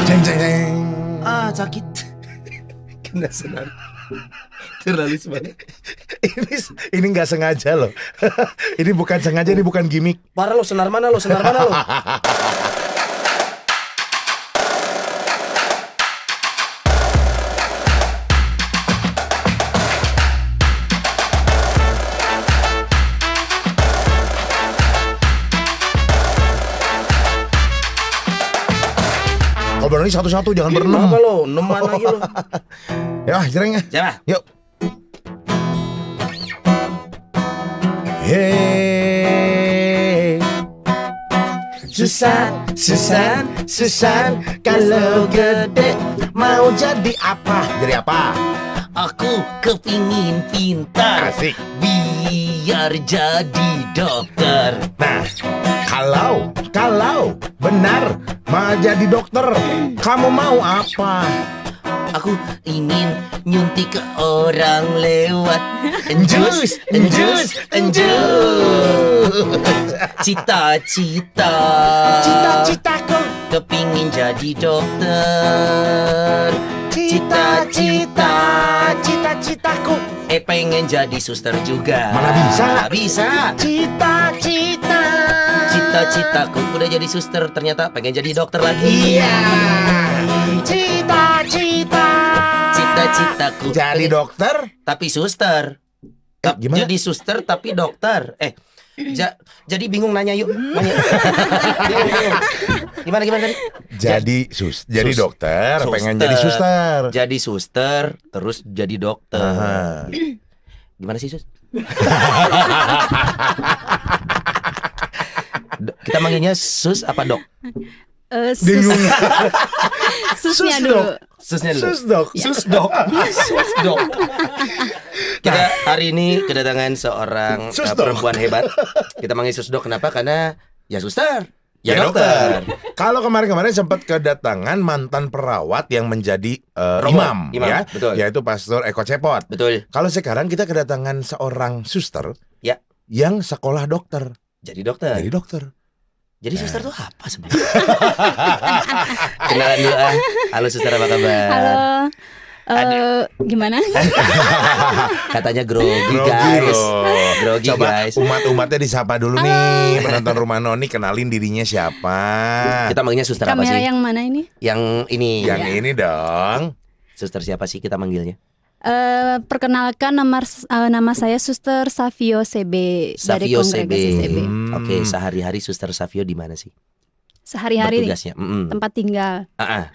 Jeng jeng jeng. Sakit. Kena senar. Terlalu semangat. Ini nggak sengaja loh. Ini bukan sengaja, ini bukan gimmick. Parah lo, senar mana lo? Ngobrol ini satu-satu, jangan berenam. Apa lo? 6 mana lagi lo? Ya, jereng ya. Siapa? Yuk. Hey, Susan, kalau gede mau jadi apa? Jadi apa? Aku kepingin pintar. Asik. Biar jadi dokter. Nah, kalau benar mau jadi dokter, kamu mau apa? Aku ingin nyuntik ke orang lewat. Enjus. Cita-citaku kepingin jadi dokter. Cita-citaku Pengen jadi suster juga. Mana bisa. Cita-citaku udah jadi suster, ternyata pengen jadi dokter lagi. Iya. Cita-citaku Jadi dokter tapi suster. gimana? Jadi suster tapi dokter. Jadi bingung nanya yuk. Nanya. Gimana tadi? Jadi dokter, pengen jadi suster. Jadi suster, terus jadi dokter. Gimana sih, Sus? Kita manggilnya Sus apa Dok? Bingung. Susnya dulu. Susdok. Kita hari ini kedatangan seorang perempuan hebat. Kita manggil Susdok. Kenapa? Karena ya suster, ya dokter. Kalau kemarin sempat kedatangan mantan perawat yang menjadi imam, ya, betul. Yaitu Pastor Eko Cepot. Betul. Kalau sekarang kita kedatangan seorang suster, Ya. yang sekolah dokter. Jadi dokter. Jadi suster tuh apa sebenarnya? Kenalan dulu ah. Halo suster, apa kabar? Halo. Gimana? Katanya grogi guys. Grogi Coba guys. umat-umatnya disapa dulu nih. Penonton Rumah Noni, kenalin dirinya siapa. Kita manggilnya suster apa Kamera sih? yang mana ini? Yang ini. Yang ini dong. Suster siapa sih kita manggilnya? Perkenalkan nama saya Suster Savio CB dari Savio Kongregasi CB. Oke, sehari-hari Suster Savio di mana sih? Sehari-hari nih, Bertugasnya. tempat tinggal. Ah.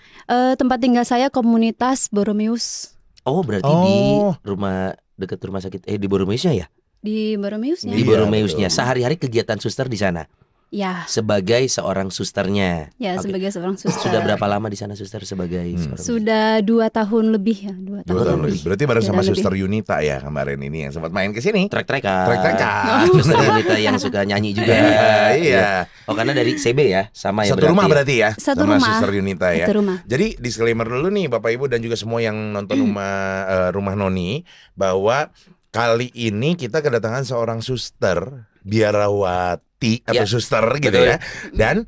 Tempat tinggal saya komunitas Boromeus. Oh, berarti di rumah dekat rumah sakit di Boromeusnya ya? Di Boromeusnya. Di Iya, Boromeusnya. Sehari-hari kegiatan suster di sana. Ya. Sebagai seorang susternya. Ya, Oke. sebagai seorang suster. Sudah berapa lama di sana suster sebagai seorang suster? Sudah 2 tahun lebih ya, 2 2 tahun lebih. Berarti bareng sama Sudah Suster lebih. Yunita ya kemarin ini yang sempat main ke sini. Trek-trekan. Suster Wanita yang suka nyanyi juga. Iya. Oh, karena dari CB ya, sama ya Satu rumah berarti ya. Satu sama rumah. Suster Yunita ya. Satu rumah. Jadi disclaimer dulu nih Bapak Ibu dan juga semua yang nonton rumah Noni, bahwa kali ini kita kedatangan seorang suster biarawati atau Ya, suster gitu betul. ya, dan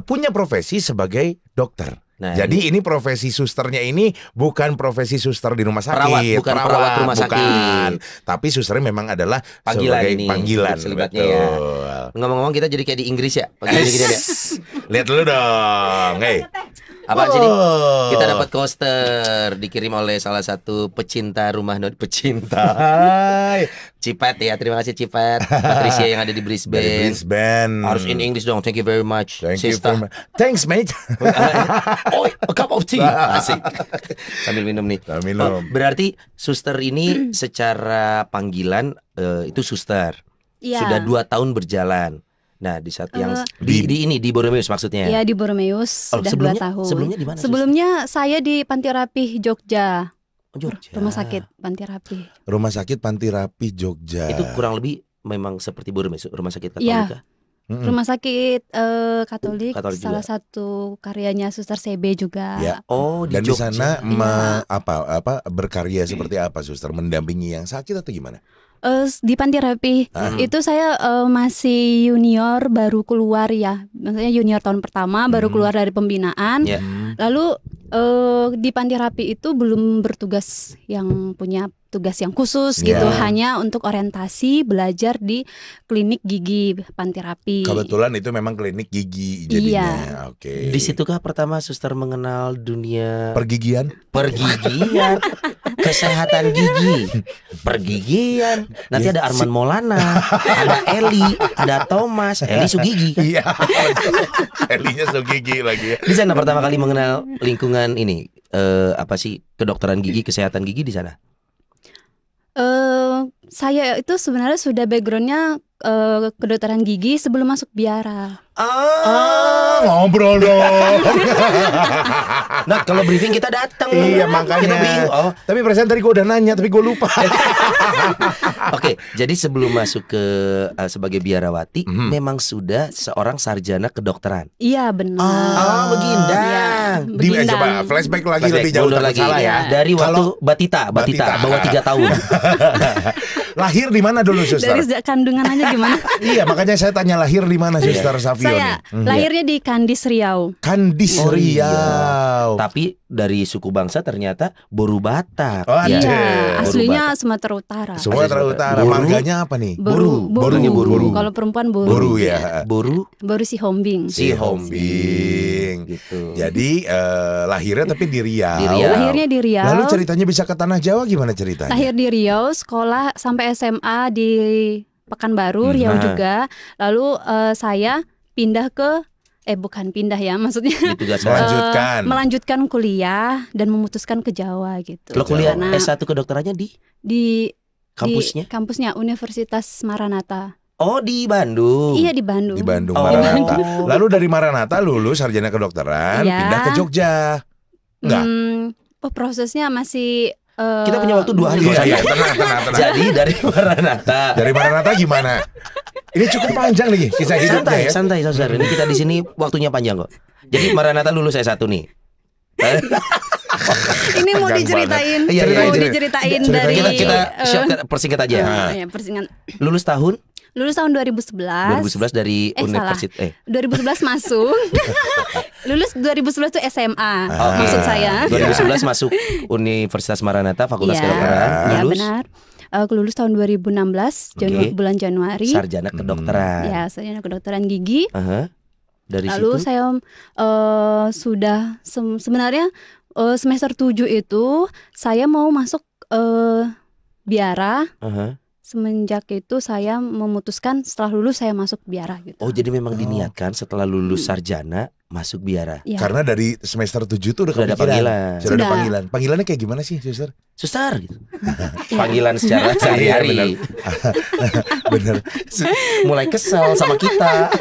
punya profesi sebagai dokter. Nah, Jadi ini profesi susternya ini bukan profesi suster di rumah sakit, Bukan perawat rumah sakit. bukan. Tapi susternya memang adalah Panggilan sebagai ini, panggilan. selibatnya ya. Betul. ngomong-ngomong kita jadi kayak di Inggris ya. Pakai gini-gini ya. Lihat dulu dong. Hey. Apa sih? Oh. Kita dapat coaster dikirim oleh salah satu pecinta rumah pecinta. Cipet ya, terima kasih Cipet. Patricia yang ada di Dari Brisbane. Brisbane. Harus in English dong. Thank you very much. Thank you Sister. very much. Thanks mate. Oh, a cup of tea. Asik. Sambil minum nih. Sambil minum. Oh, berarti suster ini secara panggilan itu suster. Iya. Sudah 2 tahun berjalan. Nah, di saat yang di Boromeus maksudnya. Iya, di Boromeus Oh, sudah 2 tahun. Sebelumnya di mana? Sebelumnya saya di Panti Rapih Jogja. Jogja. Rumah sakit Panti Rapih. Rumah sakit Panti Rapih Jogja. Itu kurang lebih memang seperti Boromeus, rumah sakit Iya. Katolika. Rumah sakit Katolik, Katolik juga. salah satu karyanya Suster CB juga. Ya. Oh, di Dan di Jogja. sana Iya. berkarya seperti apa suster? Mendampingi yang sakit atau gimana? Di Panti Rapih itu saya masih junior baru keluar ya, maksudnya junior tahun pertama baru keluar dari pembinaan. Lalu di Panti Rapih itu belum bertugas yang punya tugas yang khusus gitu, hanya untuk orientasi belajar di klinik gigi Panti Rapih. Kebetulan itu memang klinik gigi jadinya. Oke. Di situkah pertama suster mengenal dunia Pergigian, kesehatan gigi, pergigian. Nanti ada Arman Maulana, ada Eli, ada Thomas, Eli Sugigi. Iya. Elinya Sugigi lagi. Di sana pertama kali mengenal lingkungan ini, kedokteran gigi, kesehatan gigi di sana. Saya itu sebenarnya sudah backgroundnya kedokteran gigi sebelum masuk biara. Ngobrol dong. Nah, kalau briefing kita datang. Iya, makanya. Kita bingung. Tapi perasaan tadi gue udah nanya, tapi gue lupa. Oke, jadi sebelum masuk ke sebagai biarawati, memang sudah seorang sarjana kedokteran. Iya benar. Begindang. Begindang. Coba flashback lagi lebih jauh lagi salah ya. Dari waktu Batita bawah 3 tahun. Lahir di mana dulu, Suster? Dari sejak kandungan aja gimana? Iya, makanya saya tanya lahir di mana, Suster Savio Saya nih? lahirnya di Kandis Riau. Kandis Riau. Tapi dari suku bangsa ternyata Boru Batak. Oh, Iya, ada. aslinya Sumatera Utara. Sumatera Utara. Boru. Marganya apa nih? Boru. Kalau perempuan boru. Boru ya. Boru Si Hombing. Si Hombing. gitu. Jadi lahirnya tapi di Riau. Di Riau. Lahirnya di Riau. Lalu ceritanya bisa ke Tanah Jawa gimana ceritanya? Lahir di Riau, sekolah sampai SMA di Pekanbaru, Riau juga. Lalu saya pindah ke bukan pindah ya, maksudnya melanjutkan kuliah dan memutuskan ke Jawa gitu. Lo kuliah Karena S1 kedokterannya di kampusnya? Di kampusnya Universitas Maranatha. Oh, di Bandung. Iya, di Bandung. Di Bandung, Maranatha. Lalu dari Maranatha lulus sarjana kedokteran, Iya. pindah ke Jogja. Enggak. Prosesnya masih Kita punya waktu 2 hari. Iya, tenang. Jadi dari Maranatha. Dari Maranatha gimana? Ini cukup panjang nih kisah hidupnya ya. Santai, saudara. Ini kita di sini waktunya panjang kok. Jadi Maranatha lulus S1 nih. Ini mau diceritain, Ceritain. dari kita persingkat aja. ya, persingkat. Lulus tahun 2011 dari universitas 2011 masuk. Lulus 2011 itu SMA. Maksud saya 2011 masuk Universitas Maranatha Fakultas Kedokteran. Ya Lulus benar. Lulus tahun 2016 bulan Januari. Sarjana kedokteran. Ya, sarjana kedokteran gigi. Dari Lalu situ saya sudah sebenarnya semester 7 itu saya mau masuk biara. Semenjak itu saya memutuskan setelah lulus saya masuk biara gitu. Oh, jadi memang diniatkan setelah lulus sarjana masuk biara. Ya. Karena dari semester 7 tuh udah ada kepikiran. panggilan. Sudah ada panggilan. Panggilannya kayak gimana sih, Suster? Suster gitu. Panggilan secara sehari-hari. Bener. Mulai kesel sama kita.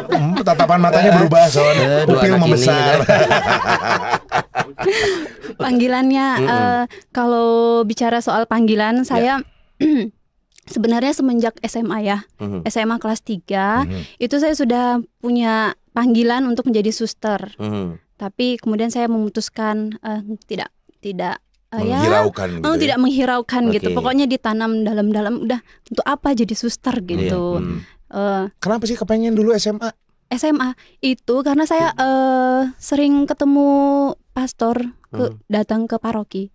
Tatapan matanya berubah soalnya. Pupil membesar. Panggilannya kalau bicara soal panggilan saya sebenarnya semenjak SMA ya. SMA kelas 3 itu saya sudah punya panggilan untuk menjadi suster. Tapi kemudian saya memutuskan tidak menghiraukan gitu. Tidak menghiraukan gitu. Pokoknya ditanam dalam-dalam udah untuk apa jadi suster gitu. Kenapa sih kepengen dulu SMA? SMA itu karena saya sering ketemu pastor datang ke paroki.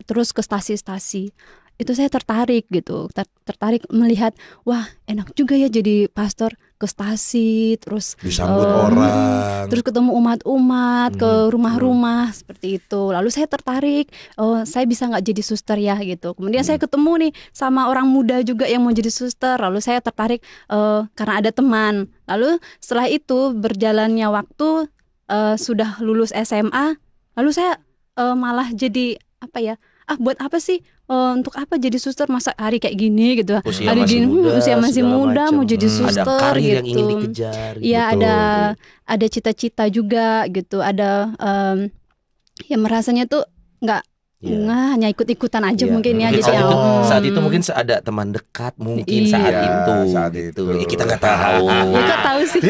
Terus ke stasi-stasi. Itu saya tertarik gitu, tertarik melihat, wah enak juga ya jadi pastor ke stasi, terus disambut orang, terus ketemu umat-umat ke rumah-rumah seperti itu. Lalu saya tertarik, saya bisa nggak jadi suster ya gitu. Kemudian saya ketemu nih sama orang muda juga yang mau jadi suster. Lalu saya tertarik karena ada teman. Lalu setelah itu berjalannya waktu sudah lulus SMA, lalu saya malah jadi buat apa sih? Untuk apa jadi suster masa hari kayak gini gitu. Usia hari masih gini muda, usia masih muda mau jadi suster ada karir gitu. yang ingin dikejar. Iya, ada cita-cita juga gitu. Ada yang merasanya tuh nggak hanya ikut-ikutan aja mungkin ya. Mungkin Jadi saat itu mungkin ada teman dekat mungkin saat itu. Kita nggak tahu. Kok tahu sih?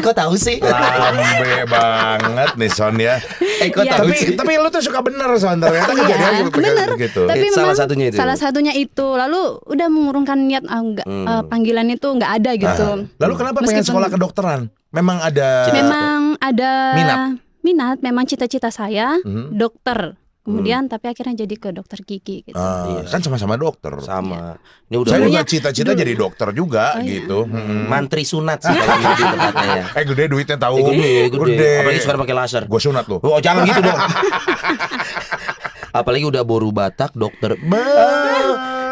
Kok tahu sih? Lambe banget nih Son ya. Iya. Tapi lu tuh suka bener soalnya ternyata Iya, kejadian bener. gitu. Tapi Salah memang satunya itu. Salah satunya itu. Lalu udah mengurungkan niat panggilan itu nggak ada gitu. Lalu kenapa pengen Meskipun- sekolah kedokteran? Memang ada Memang ada Minat. memang cita-cita saya Mhm. dokter. Kemudian tapi akhirnya jadi ke dokter gigi gitu. Kan sama-sama dokter. Sama. Ini udah Saya Dulunya- juga cita-cita jadi dokter juga Oh, iya. gitu. mantri sunat sih kalau di tempatnya ya. Gede duitnya tahu. Gede. Apalagi sekarang pakai laser. Gue sunat loh. Oh, jangan gitu dong. Apalagi udah boru Batak, dokter.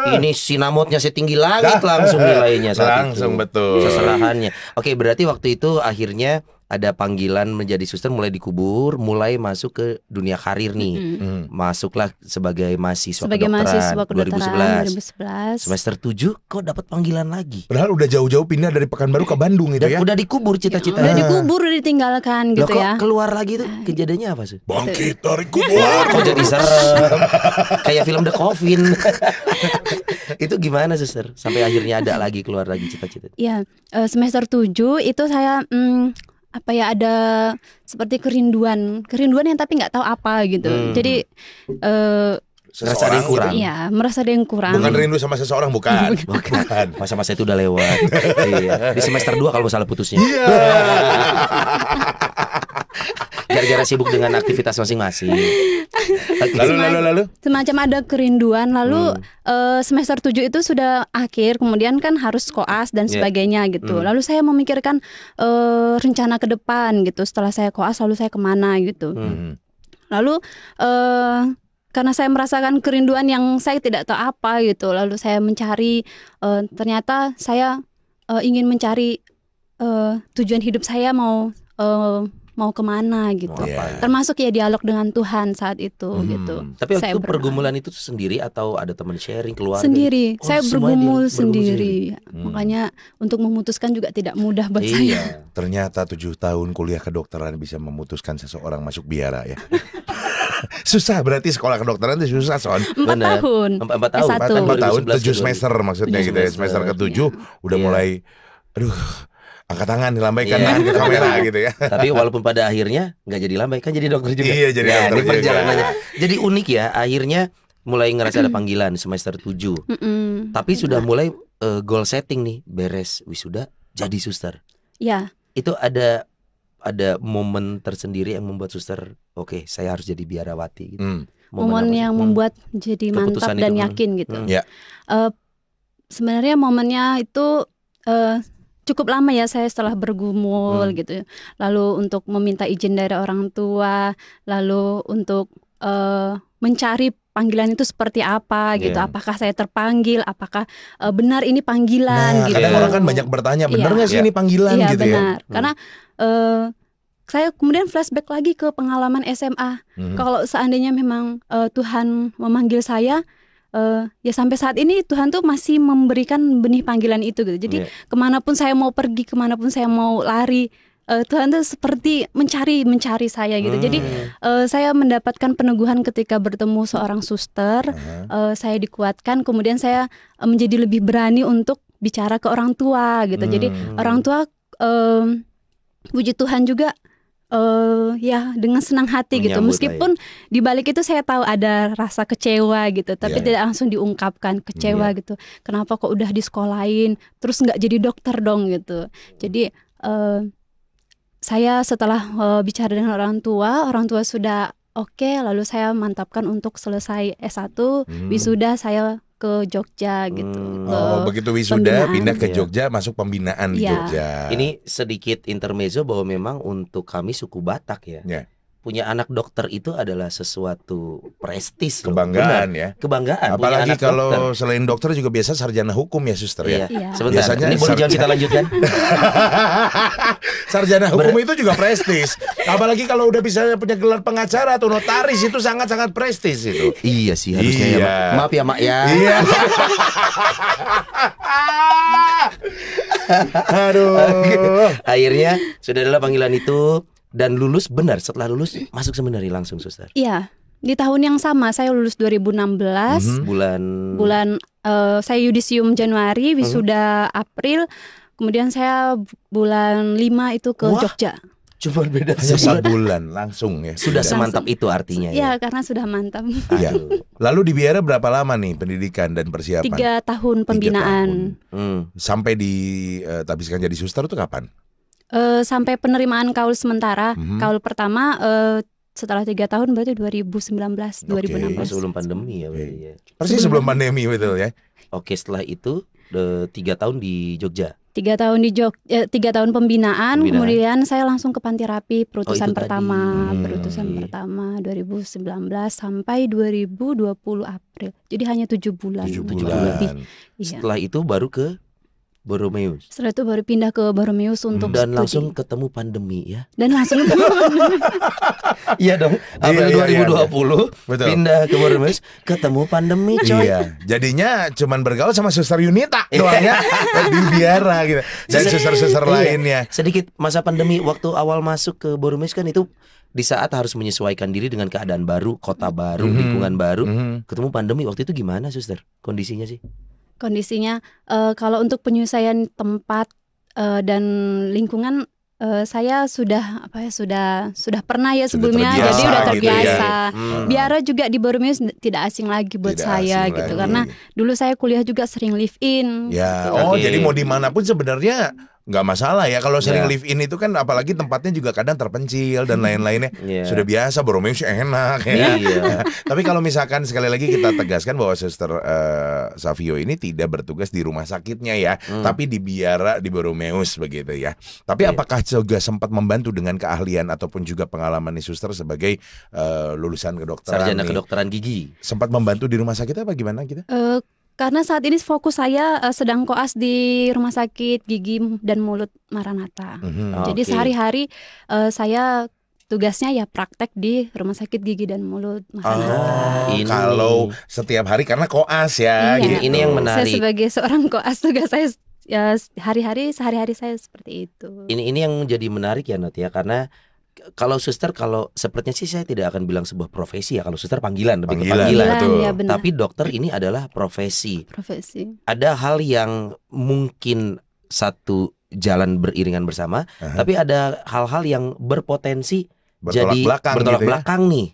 Ini sinamotnya setinggi langit langsung nilainya saat Langsung itu. betul. Seserahannya. Oke, berarti waktu itu akhirnya ada panggilan menjadi suster, mulai dikubur, mulai masuk ke dunia karir nih. Masuklah sebagai mahasiswa Sebagai kedokteran mahasiswa kedokteran 2011. 2011. Semester 7 kok dapat panggilan lagi. Padahal udah jauh-jauh pindah dari Pekanbaru ke Bandung gitu Dan ya. udah dikubur Udah cita-citanya. dikubur, udah ditinggalkan Loh, gitu kok ya. keluar lagi tuh kejadiannya apa sih? Bangkit dari kubur. Wah, kok jadi serem. Kayak film The Coffin. Itu gimana suster? Sampai akhirnya ada lagi, keluar lagi cita-cita. Iya, semester 7 itu saya ada seperti kerinduan yang tapi nggak tahu apa gitu. Jadi Merasa ada yang kurang. iya, merasa ada yang kurang. Bukan rindu sama seseorang, bukan. Bukan. Masa-masa itu udah lewat. Iya. Di semester 2 kalau salah putusnya. Iya. Gara-gara sibuk dengan aktivitas masing-masing. Oke. Lalu. Semacam ada kerinduan. Lalu semester 7 itu sudah akhir, kemudian kan harus koas dan Iya. sebagainya gitu. Lalu saya memikirkan rencana ke depan gitu. Setelah saya koas, lalu saya kemana gitu. Lalu karena saya merasakan kerinduan yang saya tidak tahu apa gitu. Lalu saya mencari, ternyata saya ingin mencari tujuan hidup saya mau kemana gitu. Termasuk ya dialog dengan Tuhan saat itu gitu. Tapi waktu Saya itu berdoa. pergumulan itu sendiri atau ada teman sharing, keluarga? Sendiri, Oh, saya semua bergumul dia sendiri. Makanya untuk memutuskan juga tidak mudah buat saya. Iya. Ternyata 7 tahun kuliah kedokteran bisa memutuskan seseorang masuk biara ya. Susah berarti sekolah kedokteran itu susah son. 4 Benar. tahun. 4 tahun. S1. 4 tahun 2011 7 semester maksudnya gitu ya. Semester ke-7 udah Iya. mulai aduh angkat tangan dilambaikan Iya. tangan ke kamera gitu ya. Tapi walaupun pada akhirnya nggak jadi lambai, kan jadi dokter juga. Iya, jadi Ya, dokter ini juga. perjalanannya. Jadi unik ya. Akhirnya mulai ngerasa ada panggilan semester 7. Tapi sudah mulai goal setting nih, beres wisuda jadi suster. Ya, Itu ada momen tersendiri yang membuat suster, oke, saya harus jadi biarawati gitu. momen apa sih? yang membuat jadi mantap Keputusan dan itu. yakin gitu. Ya. Sebenarnya momennya itu cukup lama ya saya setelah bergumul gitu. Lalu untuk meminta izin dari orang tua, lalu untuk mencari panggilan itu seperti apa gitu. Iya. Apakah saya terpanggil? Apakah benar ini panggilan Nah, gitu. kadang orang kan banyak bertanya, bener Iya. nggak sih ini panggilan Iya gitu benar. ya? Karena saya kemudian flashback lagi ke pengalaman SMA. Kalau seandainya memang Tuhan memanggil saya, ya sampai saat ini Tuhan tuh masih memberikan benih panggilan itu gitu. Jadi kemanapun saya mau pergi, kemanapun saya mau lari, Tuhan tuh seperti mencari saya gitu. Jadi saya mendapatkan peneguhan ketika bertemu seorang suster. Saya dikuatkan, kemudian saya menjadi lebih berani untuk bicara ke orang tua gitu. Jadi orang tua puji Tuhan juga ya dengan senang hati gitu. Menyambut Meskipun di balik itu saya tahu ada rasa kecewa gitu, tapi tidak langsung diungkapkan kecewa gitu. Kenapa kok udah disekolahin terus nggak jadi dokter dong gitu. Jadi saya setelah bicara dengan orang tua sudah oke, lalu saya mantapkan untuk selesai S1, wisuda saya ke Jogja gitu. Oh, begitu wisuda pembinaan. pindah ke Iya. Jogja, masuk pembinaan di Iya. Jogja. Ini sedikit intermezzo bahwa memang untuk kami suku Batak ya, Ya. punya anak dokter itu adalah sesuatu prestis, loh. Kebanggaan Benar. ya. Kebanggaan. punya Apalagi anak kalau dokter. selain dokter juga biasa sarjana hukum ya suster ya. Iya. Iya. Sebentar, Biasanya ini boleh jangan kita lanjutkan. Sarjana hukum itu juga prestis. Apalagi kalau udah bisa punya gelar pengacara atau notaris itu sangat-sangat prestis itu. Iya sih harusnya ya. Iya. Mak. Maaf ya Mak ya. Iya. Aduh. Akhirnya sudah adalah panggilan itu dan lulus benar. Setelah lulus masuk seminari langsung suster. Iya, di tahun yang sama saya lulus 2016. Bulan Saya yudisium Januari, wisuda April. Kemudian saya bulan 5 itu ke Wah. Jogja. Cuma beda Hanya sebulan. sebulan langsung ya. Sudah Pindah. semantap itu artinya Ya, ya. karena sudah mantap. Iya. Lalu di Biara berapa lama nih pendidikan dan persiapan? 3 tahun 3 pembinaan. tahun. Sampai ditabiskan jadi suster itu kapan? Sampai penerimaan kaul sementara. Mhm. Kaul pertama setelah 3 tahun berarti 2019, 2016. Sebelum pandemi ya berarti ya. Persis sebelum pandemi betul ya. Oke, setelah itu 3 tahun di Jogja. 3 tahun di 3 tahun pembinaan, Pembinaan. kemudian saya langsung ke Panti Rapi perutusan itu tadi. pertama, Hmm. perutusan pertama 2019 sampai 2020 April. Jadi hanya 7 bulan. 7 lebih. bulan. Iya. Setelah itu baru ke Borromeus. Setelah itu baru pindah ke Borromeus untuk Dan studi. langsung ketemu pandemi ya. Dan langsung Iya dong. April Iya, 2020 Betul. pindah ke Borromeus, ketemu pandemi coy. Iya, jadinya cuman bergaul sama suster Yunita doang ya di Biara gitu. Dan suster-suster Iya. lainnya. Sedikit masa pandemi waktu awal masuk ke Borromeus kan itu di saat harus menyesuaikan diri dengan keadaan baru, kota baru, Mhm. lingkungan baru. Mhm. Ketemu pandemi waktu itu gimana suster? Kondisinya sih? kondisinya kalau untuk penyesuaian tempat dan lingkungan saya sudah sudah pernah ya Sudah sebelumnya, terbiasa jadi udah gitu terbiasa. Hmm. Biara juga di Borromeus tidak asing lagi buat Tidak saya asing gitu, lagi. karena dulu saya kuliah juga sering live in. Ya, gitu. oh Oke. jadi mau dimanapun sebenarnya nggak masalah ya. Kalau sering Ya. live in itu kan apalagi tempatnya juga kadang terpencil dan lain-lainnya. Iya. Sudah biasa, Borromeus enak ya. Iya. Tapi kalau misalkan sekali lagi kita tegaskan bahwa Suster Savio ini tidak bertugas di rumah sakitnya ya, tapi di Biara di Borromeus begitu ya. Tapi Iya. apakah juga sempat membantu dengan keahlian ataupun juga pengalaman nih Suster sebagai lulusan kedokteran Sarjana nih? kedokteran gigi. Sempat membantu di rumah sakit apa gimana gitu? Karena saat ini fokus saya sedang koas di Rumah Sakit Gigi dan Mulut Maranatha. Mhm. Jadi Oke. sehari-hari saya tugasnya ya praktek di Rumah Sakit Gigi dan Mulut Maranatha. Oh, Ini kalau nih. setiap hari karena koas ya. Iya. gitu. Ini yang Saya menarik. sebagai seorang koas tugas saya ya sehari-hari saya seperti itu. Ini yang menjadi menarik ya Not ya, karena kalau suster, kalau sepertinya sih saya tidak akan bilang sebuah profesi ya. Kalau suster panggilan, lebih ke Panggilan, panggilan. betul. Ya benar. Tapi dokter ini adalah profesi. Profesi. Ada hal yang mungkin satu jalan beriringan bersama, Aha. tapi ada hal-hal yang berpotensi Bertolak jadi belakang bertolak gitu ya. belakang nih.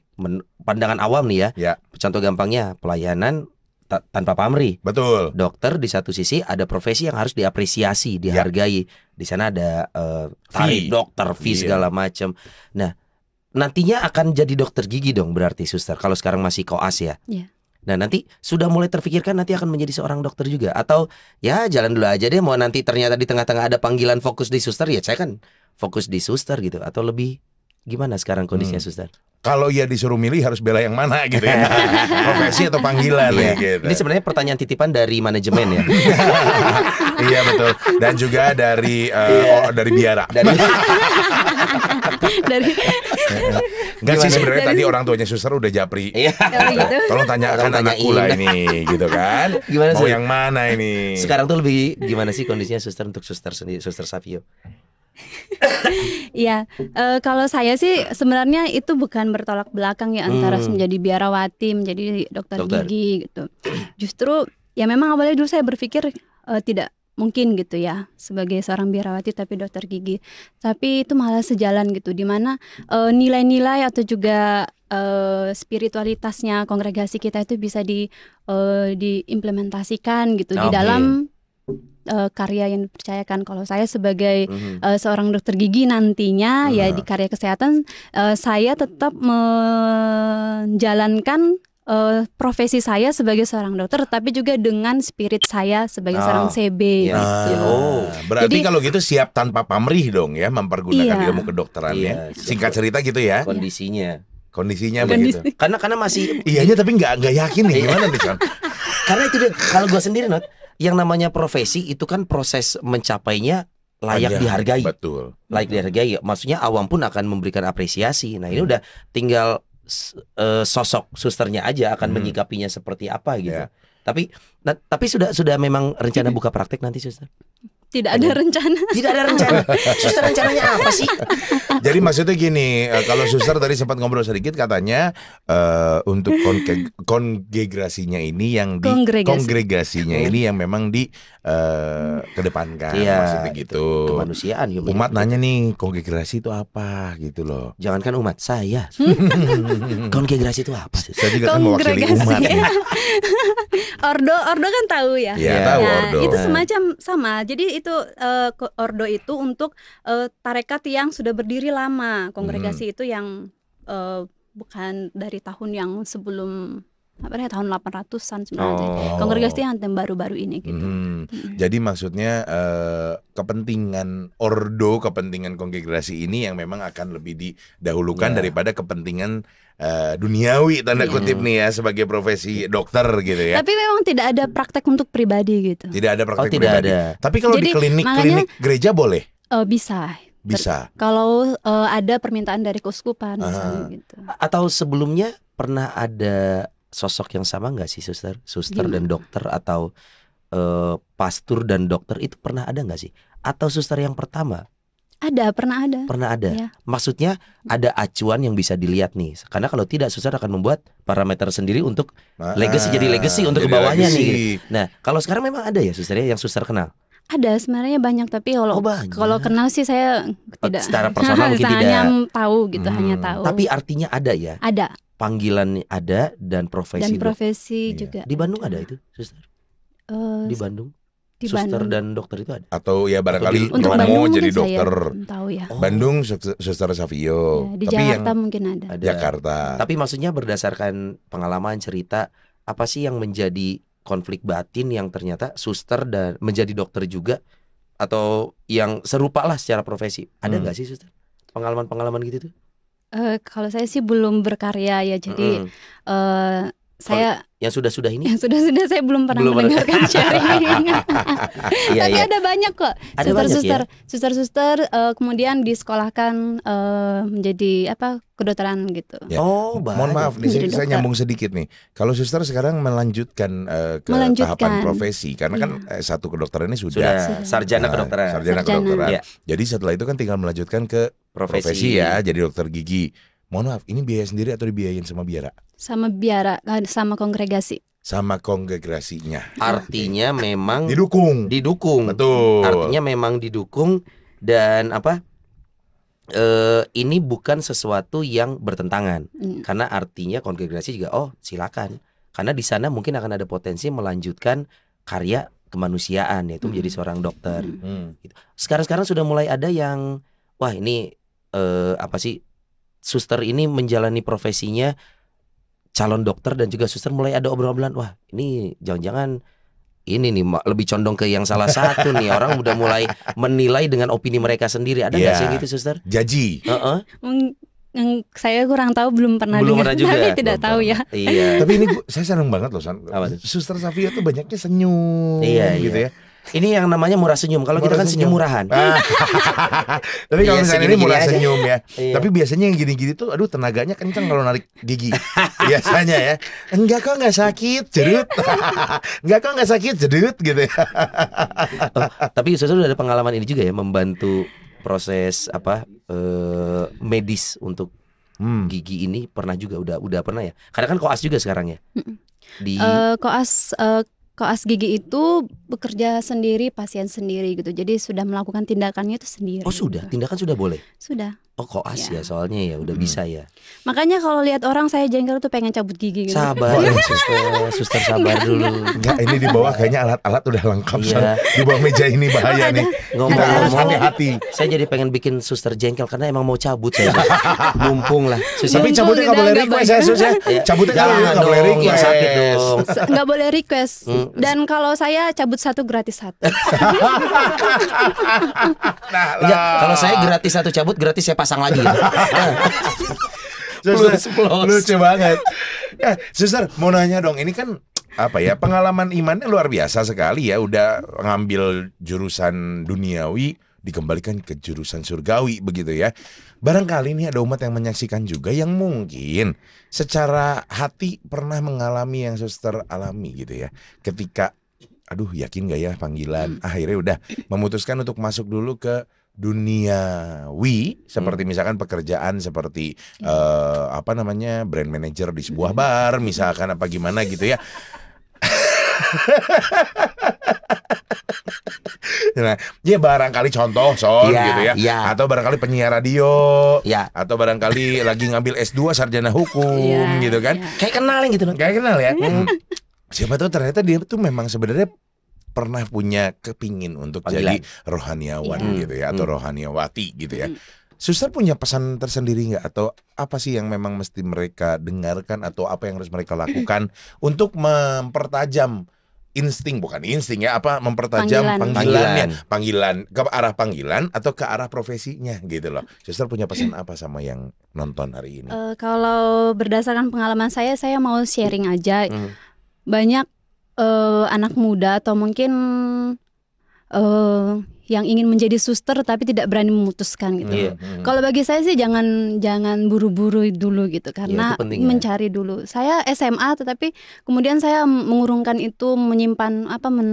Pandangan awam nih ya. Ya. Contoh gampangnya pelayanan tanpa pamrih. Betul. Dokter di satu sisi ada profesi yang harus diapresiasi, dihargai. Di sana ada Fee. tarif dokter, fee Iya. segala macam. Nah, nantinya akan jadi dokter gigi dong berarti suster. Kalau sekarang masih koas ya. Iya. Nah, nanti sudah mulai terfikirkan nanti akan menjadi seorang dokter juga, atau ya jalan dulu aja deh, mau nanti ternyata di tengah-tengah ada panggilan fokus di suster, ya saya kan fokus di suster gitu, atau lebih gimana sekarang kondisinya suster? Kalau ya disuruh milih harus bela yang mana gitu ya. Profesi atau panggilan ya gitu. Ini sebenarnya pertanyaan titipan dari manajemen ya. Iya betul. Dan juga dari dari Biara. Dari Enggak sih Gimana? sebenarnya Dari- tadi orang tuanya suster udah japri. Iya. gitu. Tolong tanyakan Tolong anakku lah tanyain. ini gitu kan. Gimana Mau sih? yang mana ini? Sekarang tuh lebih gimana sih kondisinya suster untuk suster sendiri, suster Savio? Iya, kalau saya sih sebenarnya itu bukan bertolak belakang ya antara menjadi biarawati, menjadi dokter gigi gitu. Justru ya memang awalnya dulu saya berpikir tidak mungkin gitu ya sebagai seorang biarawati tapi dokter gigi. Tapi itu malah sejalan gitu, dimana nilai-nilai atau juga spiritualitasnya kongregasi kita itu bisa diimplementasikan gitu di Oke. dalam karya yang dipercayakan. Kalau saya sebagai seorang dokter gigi nantinya ya di karya kesehatan saya tetap menjalankan profesi saya sebagai seorang dokter, tapi juga dengan spirit saya sebagai seorang CB gitu. Berarti Jadi- kalau gitu siap tanpa pamrih dong ya mempergunakan Iya. ilmu kedokteran ya. Iya, Singkat cerita gitu ya. Kondisinya. Kondisinya Kondisi. begitu. Karena masih Iyanya tapi nggak yakin nih gimana nih Son? karena itu dia, kalau gue sendiri Not, yang namanya profesi itu kan proses mencapainya layak Iya, dihargai. Betul. Layak dihargai. Maksudnya awam pun akan memberikan apresiasi. Nah, ini udah tinggal sosok susternya aja akan menyikapinya seperti apa gitu. Ya. Tapi sudah memang rencana buka praktek nanti suster? Tidak ada rencana. Tidak ada rencana. Suster rencananya apa sih? Jadi maksudnya gini, kalau suster tadi sempat ngobrol sedikit katanya untuk kongregasinya ini yang di Kongregasi. kongregasinya ini yang memang kedepankan, Iya, maksudnya gitu. Kemanusiaan human Umat interest. nanya nih kongregasi itu apa gitu loh. Jangankan umat, saya. Kongregasi itu apa sih? Saya juga kan mewakili Kongregasi. umat nih. Ordo kan tahu ya. Iya, Iya. tahu Nah, ordo. itu semacam sama. Jadi itu ordo itu untuk tarekat yang sudah berdiri lama. Kongregasi itu yang bukan dari tahun yang sebelum tahun 800-an sebenarnya. Oh. Kongregasi yang baru-baru ini gitu. Jadi maksudnya kepentingan ordo, kepentingan kongregasi ini yang memang akan lebih didahulukan Ya. daripada kepentingan duniawi tanda Iya. kutip nih ya sebagai profesi dokter gitu ya. Tapi memang tidak ada praktek untuk pribadi gitu. Tidak ada praktek tidak pribadi. ada. Tapi kalau di Jadi, klinik gereja boleh? Bisa. Bisa. Kalau ada permintaan dari keuskupan misalnya gitu. Atau sebelumnya pernah ada sosok yang sama nggak sih, suster dan Gimana? dokter, atau pastor dan dokter itu pernah ada nggak sih? Atau suster yang pertama? Pernah ada. Pernah ada. Iya. Maksudnya ada acuan yang bisa dilihat nih. Karena kalau tidak, suster akan membuat parameter sendiri untuk legacy, jadi legacy untuk jadi ke bawahnya nih. legacy. Nah, kalau sekarang memang ada ya suster ya, yang suster kenal. Ada sebenarnya banyak, tapi kalau Oh, banyak. kalau kenal sih saya tidak. Secara personal mungkin hanya tidak. tahu gitu, hanya tahu. Tapi artinya ada ya. ada Panggilan ada dan profesi. dan dok. profesi Iya. juga. Di Bandung ada itu, suster. Eh, Di Bandung. di Suster Bandung. dan dokter itu ada. Atau ya barangkali Untuk Romo Bandung jadi mungkin saya dokter. belum tahu ya. Oh, Bandung Suster Savio. Ya, di Tapi Jakarta yang mungkin ada. ada. Jakarta. Tapi maksudnya berdasarkan pengalaman cerita, apa sih yang menjadi konflik batin yang ternyata suster dan menjadi dokter juga, atau yang serupa lah secara profesi? Ada nggak sih suster? Pengalaman-pengalaman gitu tuh? Kalau saya sih belum berkarya ya, jadi saya Yang sudah-sudah ini? yang sudah saya belum pernah Belum ada. mendengarkan sharing. Iya, Tapi iya. ada banyak kok Ada banyak ya? suster kemudian disekolahkan menjadi kedokteran gitu. Ya. Oh, Mohon maaf nih, Jadi saya dokter. nyambung sedikit nih. Kalau suster sekarang melanjutkan ke Melanjutkan. tahapan profesi, karena kan S1 kedokteran ini Sudah Sudah. sarjana Nah, kedokteran. Sarjana Sarjana. kedokteran. Iya. Jadi setelah itu kan tinggal melanjutkan ke profesi ya, jadi dokter gigi. Mohon maaf, ini biaya sendiri atau dibiayain sama biara? Sama kongregasi. Sama kongregasinya. Artinya memang Didukung. didukung. Betul. Artinya memang didukung dan ini bukan sesuatu yang bertentangan. Karena artinya kongregasi juga silakan. Karena di sana mungkin akan ada potensi melanjutkan karya kemanusiaan, yaitu menjadi seorang dokter. Gitu. Sekarang sudah mulai ada yang wah ini suster ini menjalani profesinya calon dokter, dan juga suster mulai ada obrolan, wah ini jangan-jangan ini nih lebih condong ke yang salah satu nih. Orang udah mulai menilai dengan opini mereka sendiri. Ada nggak Iya. sih gitu suster? Jaji. Saya kurang tahu, belum pernah Belum dengar, pernah juga. tapi tidak Belum tahu pernah. ya. Iya. Tapi ini saya senang banget loh, San. Apa tuh? Suster Savio tuh banyaknya senyum Iya, gitu iya. ya. Ini yang namanya murah senyum. Kalau kita Murah kan senyum senyum. murahan. Tapi kalau Iya, misalnya ini segini-gini murah aja. senyum ya. Iya. Tapi biasanya yang gini-gini tuh aduh tenaganya kencang kalau narik gigi. Biasanya ya. Enggak kok nggak sakit, jedut. Enggak kok nggak sakit, jedut gitu ya. Tapi suster udah ada pengalaman ini juga ya, membantu proses medis untuk gigi ini, pernah juga, udah pernah ya. Karena kan koas juga sekarang ya. Di Koas gigi itu bekerja sendiri, pasien sendiri gitu. Jadi sudah melakukan tindakannya itu sendiri. Oh sudah, gitu. tindakan sudah boleh. Sudah. Oh koas Ya. ya, soalnya ya udah bisa ya. Makanya kalau lihat orang saya jengkel tuh pengen cabut gigi gitu. Sabar ya suster sabar dulu. Enggak, ini di bawah kayaknya alat-alat udah lengkap. Iya. San. Di bawah meja ini bahaya Ada. nih. Ngomong-ngomong, hati-hati. saya jadi pengen bikin suster jengkel karena emang mau cabut saya. Mumpung lah. Suster, Tapi cabutnya nggak udah boleh nggak request ya, Sus ya. Ya, Cabutnya jangan nggak boleh dong, request. yang sakit dong. Nggak boleh request. Dan kalau saya cabut satu gratis satu. Nah, Enggak, kalau saya gratis satu cabut, gratis saya pasang lagi. Suster, lucu banget. Suster, mau nanya dong, ini kan apa ya, pengalaman imannya luar biasa sekali ya. Udah ngambil jurusan duniawi dikembalikan ke jurusan surgawi begitu ya. Barangkali ini ada umat yang menyaksikan juga yang mungkin secara hati pernah mengalami yang suster alami gitu ya. Ketika aduh yakin gak ya panggilan, akhirnya udah memutuskan untuk masuk dulu ke duniawi, seperti misalkan pekerjaan seperti brand manager di sebuah bar misalkan, apa gimana gitu ya. Nah, ya barangkali contoh Son Iya, gitu ya. iya. Atau barangkali penyiar radio. Ya, Atau barangkali lagi ngambil S2 sarjana hukum Iya, gitu kan. iya. kayak kenal yang gitu dong. Kayak kenal ya. Siapa tahu ternyata dia tuh memang sebenarnya pernah punya kepingin untuk Panggilan. jadi rohaniawan Iya. gitu ya, atau rohaniawati gitu ya. Suster punya pesan tersendiri nggak, atau apa sih yang memang mesti mereka dengarkan, atau apa yang harus mereka lakukan untuk mempertajam insting, bukan insting ya, apa, mempertajam panggilan ke arah panggilan atau ke arah profesinya gitu loh. Suster punya pesan apa sama yang nonton hari ini? Kalau berdasarkan pengalaman saya mau sharing aja. Hmm. Banyak anak muda atau mungkin yang ingin menjadi suster tapi tidak berani memutuskan gitu. Iya. Kalau bagi saya sih jangan buru-buru dulu gitu, karena itu penting ya. mencari dulu. Saya SMA tetapi kemudian saya mengurungkan itu, menyimpan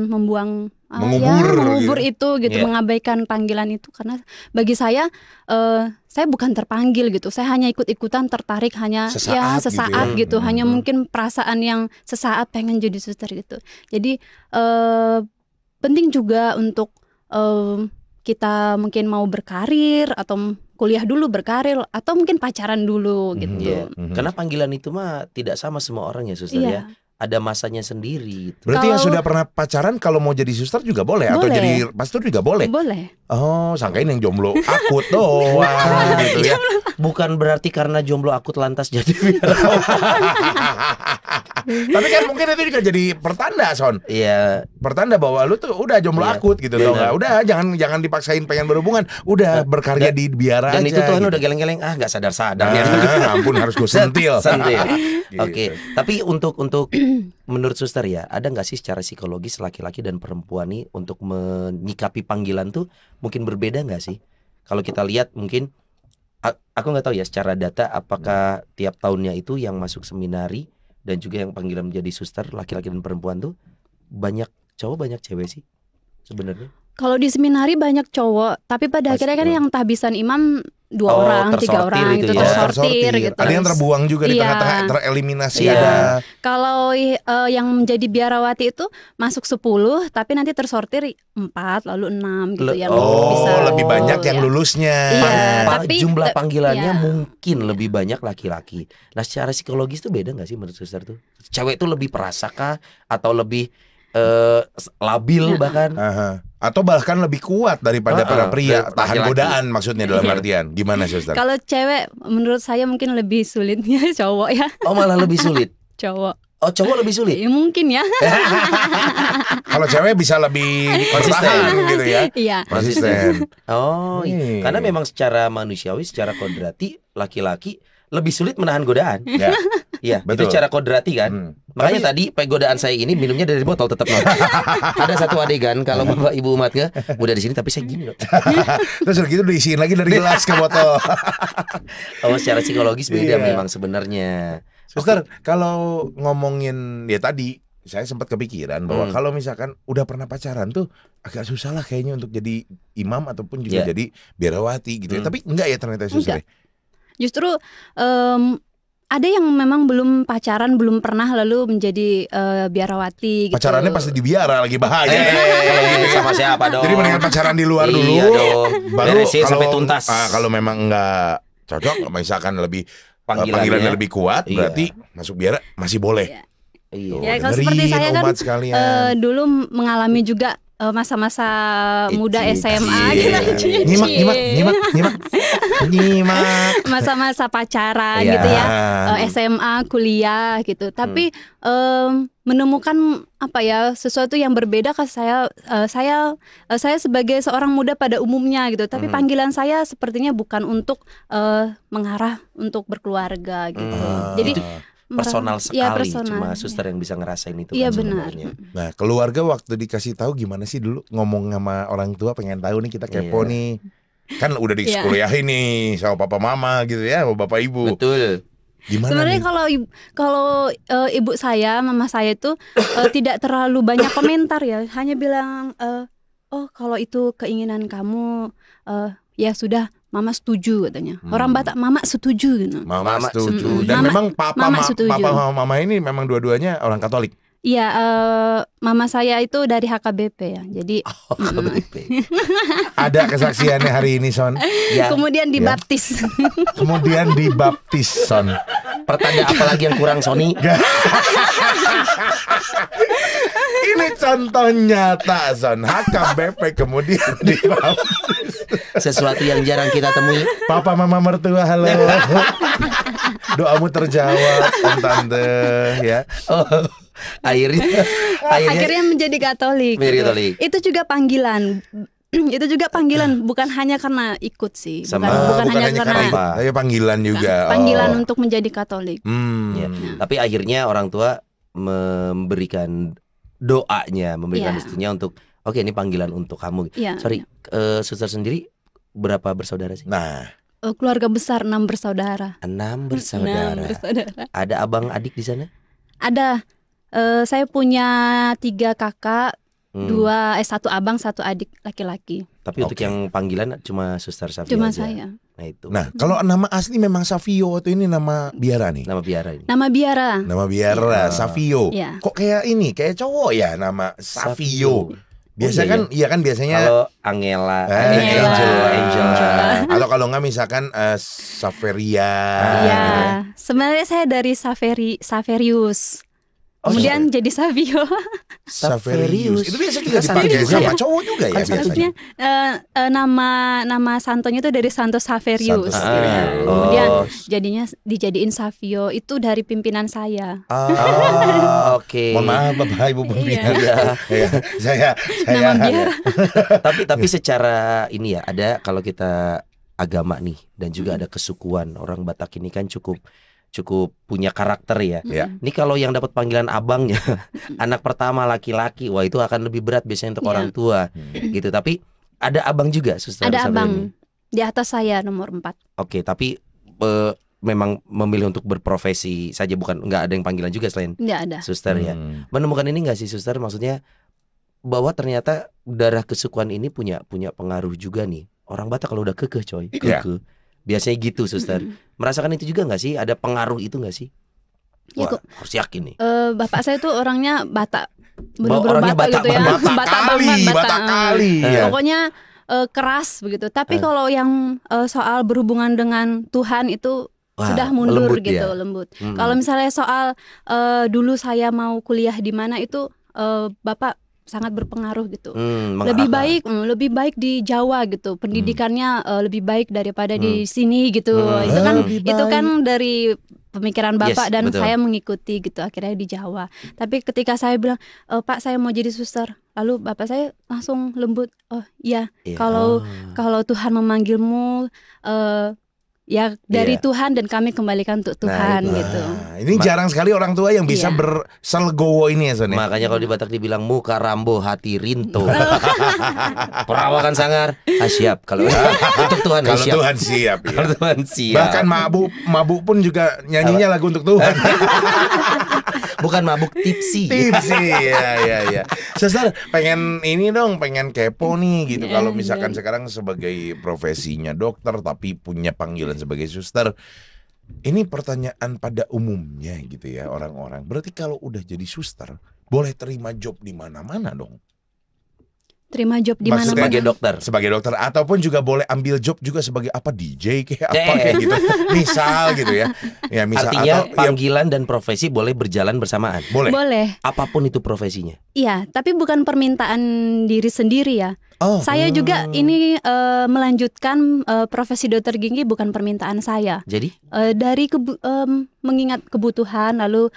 membuang mengubur itu gitu, Iya. mengabaikan panggilan itu, karena bagi saya bukan terpanggil gitu. Saya hanya ikut-ikutan, tertarik hanya Sesaat gitu, gitu ya. hanya mungkin perasaan yang sesaat pengen jadi suster gitu. Jadi penting juga untuk kita mungkin mau berkarir atau kuliah dulu berkarir atau mungkin pacaran dulu gitu. Iya. Karena panggilan itu mah tidak sama semua orang ya suster Iya. ya. Ada masanya sendiri gitu. Berarti yang Kalau- sudah pernah pacaran kalau mau jadi suster juga boleh, atau Boleh. jadi pastor juga boleh. Boleh. Oh, sangkain yang jomblo akut doang gitu ya. Bukan berarti karena jomblo akut lantas jadi Tapi kan mungkin itu juga jadi pertanda, Son. Iya. Pertanda bahwa lu tuh udah jomblo Iya, akut gitu tau benar. nggak? Udah jangan dipaksain pengen berhubungan. Udah berkarya di biara aja. Dan itu Tuhan gitu. udah geleng-geleng, nggak sadar-sadar ya. Ampun, harus gue sentil. Sentil. Gitu. Oke, tapi untuk menurut suster ya, ada nggak sih secara psikologis laki-laki dan perempuan nih untuk menyikapi panggilan tuh mungkin berbeda nggak sih? Kalau kita lihat mungkin aku nggak tahu ya secara data apakah tiap tahunnya itu yang masuk seminari dan juga yang panggilan menjadi suster laki-laki dan perempuan tuh banyak cowok banyak cewek sih sebenarnya. Kalau di seminari banyak cowok, tapi pada Pasti. akhirnya kan yang tahbisan imam 2 Oh, orang, 3 tersortir orang itu gitu, ya. tersortir gitu. Ada yang terbuang juga di Iya. tengah-tengah, tereliminasi Iya. ada. Kalau yang menjadi biarawati itu masuk 10, tapi nanti tersortir 4 lalu 6 gitu yang bisa. Oh, lebih banyak yang ya. lulusnya. Iya. Tapi jumlah panggilannya iya. mungkin lebih banyak laki-laki. Nah, secara psikologis tuh beda nggak sih menurut suster tuh? Cewek tuh lebih perasa kah atau lebih labil bahkan? Aha. Atau bahkan lebih kuat daripada para pria, dari tahan laki-laki. godaan maksudnya dalam Iya. artian. Gimana, Suster? Kalau cewek menurut saya mungkin lebih sulitnya cowok ya, Oh, malah lebih sulit. cowok. Oh, cowok lebih sulit. Ya, mungkin ya. Kalau cewek bisa lebih Konsisten. bertahan gitu ya. Iya. Konsisten. Oh, Nih. karena memang secara manusiawi, secara kodrati laki-laki lebih sulit menahan godaan. Ya. Iya, Betul. itu secara kodrati kan. Makanya tadi godaan saya ini minumnya dari botol tetap loh. Ada satu adegan kalau Bapak Ibu umatnya udah di sini tapi saya gini loh. Terus udah gitu diisiin lagi dari gelas ke botol. Oh, secara psikologis beda Iya. memang sebenarnya. Suster, kalau ngomongin ya tadi saya sempat kepikiran bahwa kalau misalkan udah pernah pacaran tuh agak susah lah kayaknya untuk jadi imam ataupun juga Iya. jadi biarawati gitu ya. Tapi enggak ya ternyata, Suster. Justru ada yang memang belum pacaran, belum pernah lalu menjadi biarawati gitu. Pacarannya pasti di biara lagi bahaya. Kalau gitu sama siapa dong? Jadi mendingan pacaran di luar Iya dulu. dong. Beresin sampai tuntas. Kalau memang enggak cocok, misalkan lebih panggilannya lebih kuat, Iya. berarti masuk biara masih boleh. Iya. Iya. Tuh, Ya, kalau dengerin seperti saya kan, umat sekalian. Dulu mengalami juga masa-masa muda SMA Iya. gitu. Nyimak. Masa-masa pacaran Iya. gitu ya, SMA, kuliah gitu. Tapi menemukan apa ya, sesuatu yang berbeda ke saya sebagai seorang muda pada umumnya gitu. Tapi panggilan saya sepertinya bukan untuk mengarah untuk berkeluarga gitu. Jadi Personal sekali, ya, personal. cuma suster yang bisa ngerasain itu Iya, kan benar. sebenarnya. Nah, keluarga waktu dikasih tahu gimana sih dulu ngomong sama orang tua, pengen tahu nih, kita kepo Iya. nih. Kan udah Iya. dikuliahin nih sama papa mama gitu ya, sama bapak ibu. Betul. Gimana sebenarnya nih? kalau ibu saya, mama saya itu tidak terlalu banyak komentar ya, hanya bilang oh kalau itu keinginan kamu, ya sudah, mama setuju katanya. Orang Batak, mama setuju gitu. Mama Mama setuju. setuju. Dan Mama- memang papa mama setuju. sama mama ini memang dua-duanya orang Katolik. Iya, mama saya itu dari HKBP ya. Jadi KBP. Ada kesaksiannya hari ini, Son. Ya, kemudian dibaptis. Kemudian dibaptis, Son. pertanda apa lagi yang kurang Sony? Ini contoh nyata, Son. HKBP kemudian dibaptis. Sesuatu yang jarang kita temui. Papa mama mertua, halo. Doamu terjawab, Tante, ya. Oh, akhirnya menjadi Katolik. menjadi Katolik. Itu juga panggilan. Itu juga panggilan, bukan hanya karena ikut sih, Sama- bukan hanya karena itu, tapi panggilan juga. panggilan Oh. untuk menjadi Katolik. Ya. Tapi akhirnya orang tua memberikan doanya, memberikan Iya. restunya untuk oke ini panggilan untuk kamu. Iya, Sorry, suster sendiri berapa bersaudara sih? Nah, keluarga besar 6 bersaudara. 6 bersaudara. 6 bersaudara. Ada abang adik di sana? Ada, saya punya 3 kakak, 1 abang, 1 adik laki-laki. Tapi untuk Oke. yang panggilan cuma suster Safia Cuma aja. saya. Nah itu. nah kalau nama asli memang Savio atau ini nama biara nih? Nama biara ini. Nama biara. Nama biara Savio. Iya. Kok kayak ini, kayak cowok ya nama Savio. Biasa Oh, iya, kan, iya kan biasanya Kalau Angela, Angela. Angel. Atau kalau nggak misalkan Saveria. Iya. gitu ya. Sebenarnya saya dari Saverius. Oh, Kemudian jadi Savio. Saverius. Itu biasa juga Kan dipakai satu sama juga ya? cowok juga ya Kan satu biasanya. Maksudnya nama santonya itu dari Santo Saverius. Santo gitu. Saverius. Kemudian Oh. jadinya dijadiin Savio itu dari pimpinan saya. Oh, oke. Mohon maaf Bapak Ibu pimpinan. Iya. Ya, saya Nama biara. Tapi secara ini ya ada kalau kita agama nih dan juga ada kesukuan orang Batak ini kan cukup punya karakter ya. Ya. Ini kalau yang dapat panggilan abangnya anak pertama laki-laki, wah itu akan lebih berat biasanya untuk Iya. orang tua gitu. Tapi ada abang juga suster. Ada Sabrina ini? abang di atas saya nomor 4. Oke, tapi memang memilih untuk berprofesi saja, bukan nggak ada yang panggilan juga selain Enggak ada. suster ya. Hmm. Menemukan ini nggak sih suster? Maksudnya bahwa ternyata darah kesukuan ini punya pengaruh juga nih. Orang Batak kalau udah kekeh coy, Iya. kekeh. Biasanya gitu suster. Merasakan itu juga nggak sih? Ada pengaruh itu nggak sih? Ya, Wah, kok. harus yakin nih. Bapak saya tuh orangnya Batak. orangnya Batak gitu ya. banget. Batak kali, Batak kali. Ya. Pokoknya keras begitu. Tapi kalau yang soal berhubungan dengan Tuhan itu Wah, sudah mundur lembut gitu, ya. lembut. Mm-mm. Kalau misalnya soal dulu saya mau kuliah di mana itu Bapak sangat berpengaruh gitu. Lebih baik di Jawa gitu. Pendidikannya lebih baik daripada di sini gitu. Lebih Itu baik. kan dari pemikiran Bapak Yes, dan betul. saya mengikuti gitu. Akhirnya di Jawa. Tapi ketika saya bilang, Pak saya mau jadi suster, lalu Bapak saya langsung lembut. Oh iya, Iya. kalau Tuhan memanggilmu, ya dari Iya. Tuhan dan kami kembalikan untuk Tuhan itu. gitu. Nah, ini jarang sekali orang tua yang bisa Iya. berselgowo ini ya Son ya? Makanya kalau di Batak dibilang muka rambo hati rinto. Perawakan sangar, siap kalau untuk Tuhan Kalau siap. Tuhan siap ya. Kalau Tuhan siap. Bahkan mabuk pun juga nyanyinya lagu untuk Tuhan. Bukan mabuk tipsi. Tipsy ya. Suster pengen ini dong, pengen kepo nih gitu. Ya, Kalau misalkan sekarang sebagai profesinya dokter tapi punya panggilan sebagai suster, ini pertanyaan pada umumnya gitu ya orang-orang. Berarti kalau udah jadi suster boleh terima job di mana-mana dong? Terima job di Maksudnya mana-mana. Sebagai dokter. Sebagai dokter ataupun juga boleh ambil job juga sebagai apa DJ kayak apa Cek. kayak gitu. Misal gitu ya. Ya misal Artinya atau ya, panggilan dan profesi boleh berjalan bersamaan. boleh. Boleh. Apapun itu profesinya. Iya, tapi bukan permintaan diri sendiri ya. Oh. Saya juga ini melanjutkan profesi dokter gigi bukan permintaan saya. Jadi Dari mengingat kebutuhan, lalu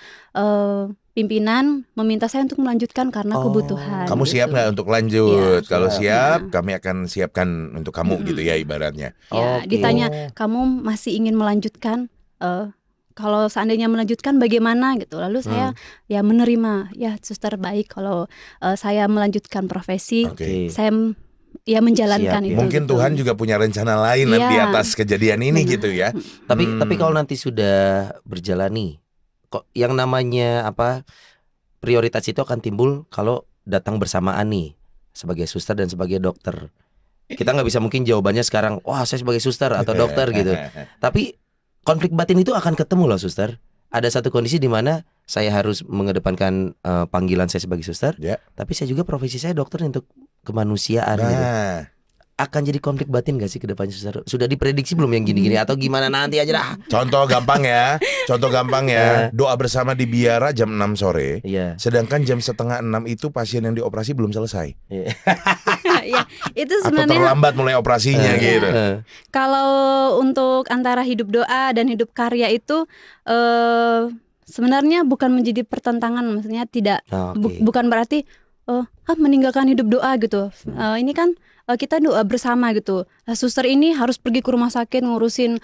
pimpinan meminta saya untuk melanjutkan karena kebutuhan. Kamu gitu. siap nggak untuk lanjut? Iya. Kalau siap, Iya. kami akan siapkan untuk kamu gitu ya ibaratnya. Ya, Oke. ditanya kamu masih ingin melanjutkan? Kalau seandainya melanjutkan bagaimana gitu. Lalu saya ya menerima, ya suster baik kalau saya melanjutkan profesi, Oke. saya ya menjalankan Siap, itu. ya. Mungkin gitu. Tuhan juga punya rencana lain Iya. di atas kejadian ini Benar. gitu ya. Tapi kalau nanti sudah berjalan nih, kok yang namanya prioritas itu akan timbul kalau datang bersamaan nih sebagai suster dan sebagai dokter. Kita nggak bisa mungkin jawabannya sekarang, wah saya sebagai suster atau dokter gitu. Tapi konflik batin itu akan ketemu loh suster. ada satu kondisi di mana saya harus mengedepankan panggilan saya sebagai suster, Ya. tapi saya juga profesi saya dokter untuk kemanusiaan gitu. Nah, Akan jadi konflik batin gak sih ke depannya suster? Sudah diprediksi belum yang gini-gini atau gimana nanti aja dah? contoh gampang ya. Doa bersama di biara jam 6 sore. Iya. Sedangkan jam setengah 6 itu pasien yang dioperasi belum selesai. Iya. Ya, itu Atau sebenarnya terlambat mulai operasinya gitu. kalau untuk antara hidup doa dan hidup karya itu sebenarnya bukan menjadi pertentangan, maksudnya tidak Oke. bukan berarti meninggalkan hidup doa gitu. Ini kan kita doa bersama gitu. Suster ini harus pergi ke rumah sakit ngurusin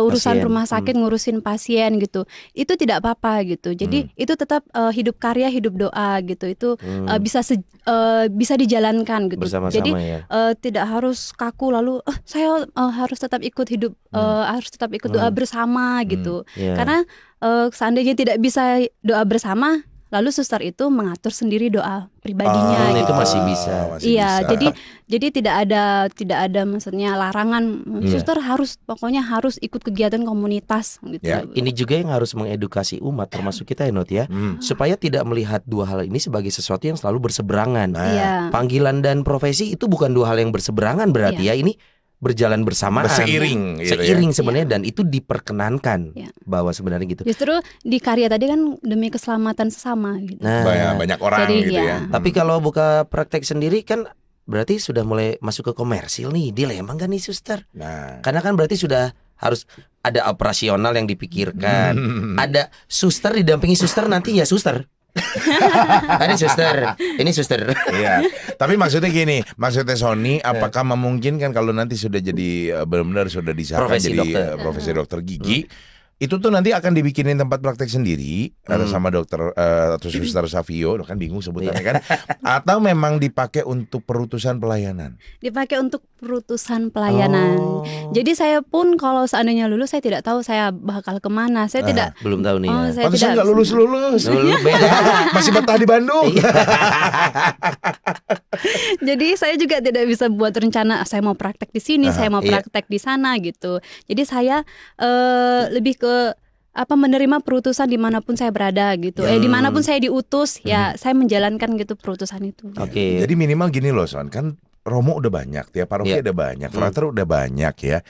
urusan Pasien. rumah sakit, ngurusin pasien gitu. Itu tidak apa-apa gitu. Jadi itu tetap hidup karya, hidup doa gitu. Itu bisa dijalankan gitu. Bersama-sama Jadi ya. tidak harus kaku lalu saya harus tetap ikut hidup harus tetap ikut doa bersama gitu. Iya. Karena seandainya tidak bisa doa bersama, lalu suster itu mengatur sendiri doa pribadinya. itu gitu. masih bisa. Iya, jadi tidak ada maksudnya larangan. Suster pokoknya harus ikut kegiatan komunitas gitu. Ya. Ini juga yang harus mengedukasi umat termasuk kita ya Not ya, supaya tidak melihat dua hal ini sebagai sesuatu yang selalu berseberangan. Iya. Panggilan dan profesi itu bukan dua hal yang berseberangan berarti ya, ini berjalan bersamaan, Berseiring gitu ya. seiring sebenarnya, dan itu diperkenankan Iya. bahwa sebenarnya gitu. Justru di karya tadi kan demi keselamatan sesama gitu. Nah, Banyak orang Jadi, gitu ya. ya. tapi kalau buka praktek sendiri kan berarti sudah mulai masuk ke komersil nih. Dilema gak nih suster? Nah, Karena kan berarti sudah harus ada operasional yang dipikirkan. Ada suster didampingi suster, nanti ya suster. Ini suster, ini suster. iya. Tapi maksudnya gini, maksudnya Sony, apakah memungkinkan kalau nanti sudah jadi benar-benar sudah disahkan Profesi jadi dokter. profesi dokter gigi, itu tuh nanti akan dibikinin tempat praktek sendiri sama dokter atau suster Savio, kan bingung sebutannya kan, atau memang dipakai untuk perutusan pelayanan? Dipakai untuk perutusan pelayanan. Oh. Jadi saya pun kalau seandainya lulus, saya tidak tahu saya bakal kemana. Saya tidak. Belum tahu nih ya. Saya Pantesan tidak. nggak lulus-lulus. Beda. Masih betah di Bandung. Jadi saya juga tidak bisa buat rencana saya mau praktek di sini, saya mau Iya. praktek di sana gitu. Jadi saya lebih ke menerima perutusan dimanapun saya berada gitu. Dimanapun saya diutus, ya saya menjalankan gitu perutusan itu. Oke. Jadi minimal gini loh Son, kan Romo udah banyak, tiap paroki Iya. udah banyak, frater udah banyak ya.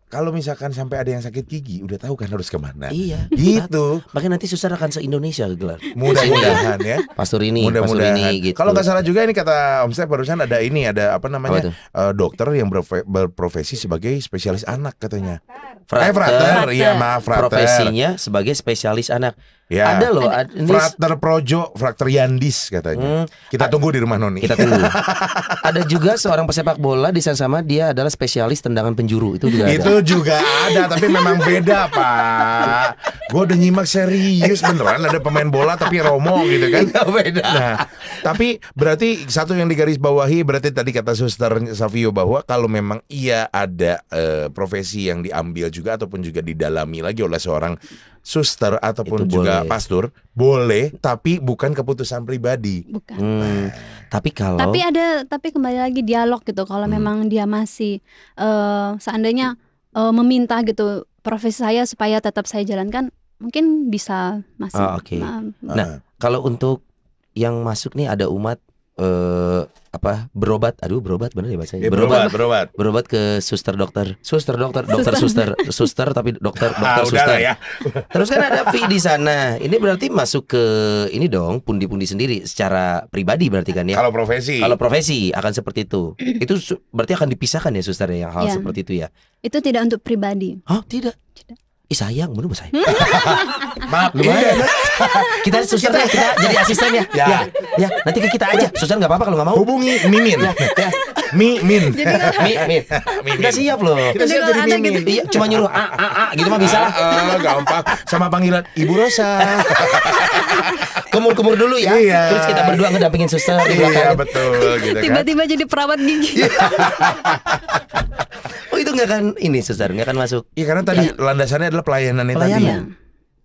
Kalau misalkan sampai ada yang sakit gigi, udah tahu kan harus kemana. Iya. Gitu. Bahkan nanti suster akan se-Indonesia gelar. Mudah-mudahan ya. Pastor ini, pastor Mudah-mudahan. ini gitu. Kalau nggak salah juga ini kata Om Step barusan ada ini, ada apa namanya, dokter yang berprofesi sebagai spesialis anak katanya. Frater, iya maaf frater. Profesinya sebagai spesialis anak. Ya. Ada loh, ini Frater Projo, Frater Yandis katanya. Kita tunggu di rumah Noni. kita tunggu. Ada juga seorang pesepak bola di sana sama, dia adalah spesialis tendangan penjuru. Itu juga ada. Itu juga ada, tapi memang beda Pak. Gue udah nyimak serius beneran ada pemain bola tapi Romo gitu kan. Beda. Nah, tapi berarti satu yang digarisbawahi berarti tadi kata Suster Savio bahwa kalau memang iya ada profesi yang diambil juga ataupun juga didalami lagi oleh seorang suster ataupun Itu juga boleh. pastor, boleh, tapi bukan keputusan pribadi. Bukan. Tapi kalau Tapi kembali lagi dialog gitu. Kalau memang dia masih seandainya meminta gitu profesi saya supaya tetap saya jalankan, mungkin bisa masih. Oh, oke. Nah, kalau untuk yang masuk nih ada umat berobat, berobat bener ya bahasanya? Ya, berobat. Berobat ke suster dokter suster tapi dokter Udah suster. lah ya. Terus kan ada fee di sana. Ini berarti masuk ke ini dong, pundi-pundi sendiri secara pribadi berarti kan ya. Kalau profesi. Kalau profesi akan seperti itu. Itu berarti akan dipisahkan ya suster ya, hal Ya. seperti itu ya. Itu tidak untuk pribadi. Oh, tidak. Tidak. Ih sayang, bener sayang. Maaf, Lumayan. Kita suster kita jadi asisten ya. Ya, nanti ke kita aja. Suster nggak apa-apa kalau nggak mau. hubungi Mimin. Min. Min. Kita siap loh. Kita siap Jadi kalau jadi ada Mimin. gitu. Iya, cuma nyuruh gitu mah bisa lah. Gampang. Sama panggilan Ibu Rosa. Kumur-kumur dulu ya. Iya. Terus kita berdua ngedampingin suster di Iya belakang. betul gitu kan. Tiba-tiba jadi perawat gigi. Oh, itu nggak akan ini suster, nggak akan masuk. Iya karena tadi landasannya adalah pelayanan tadi. Pelayanan.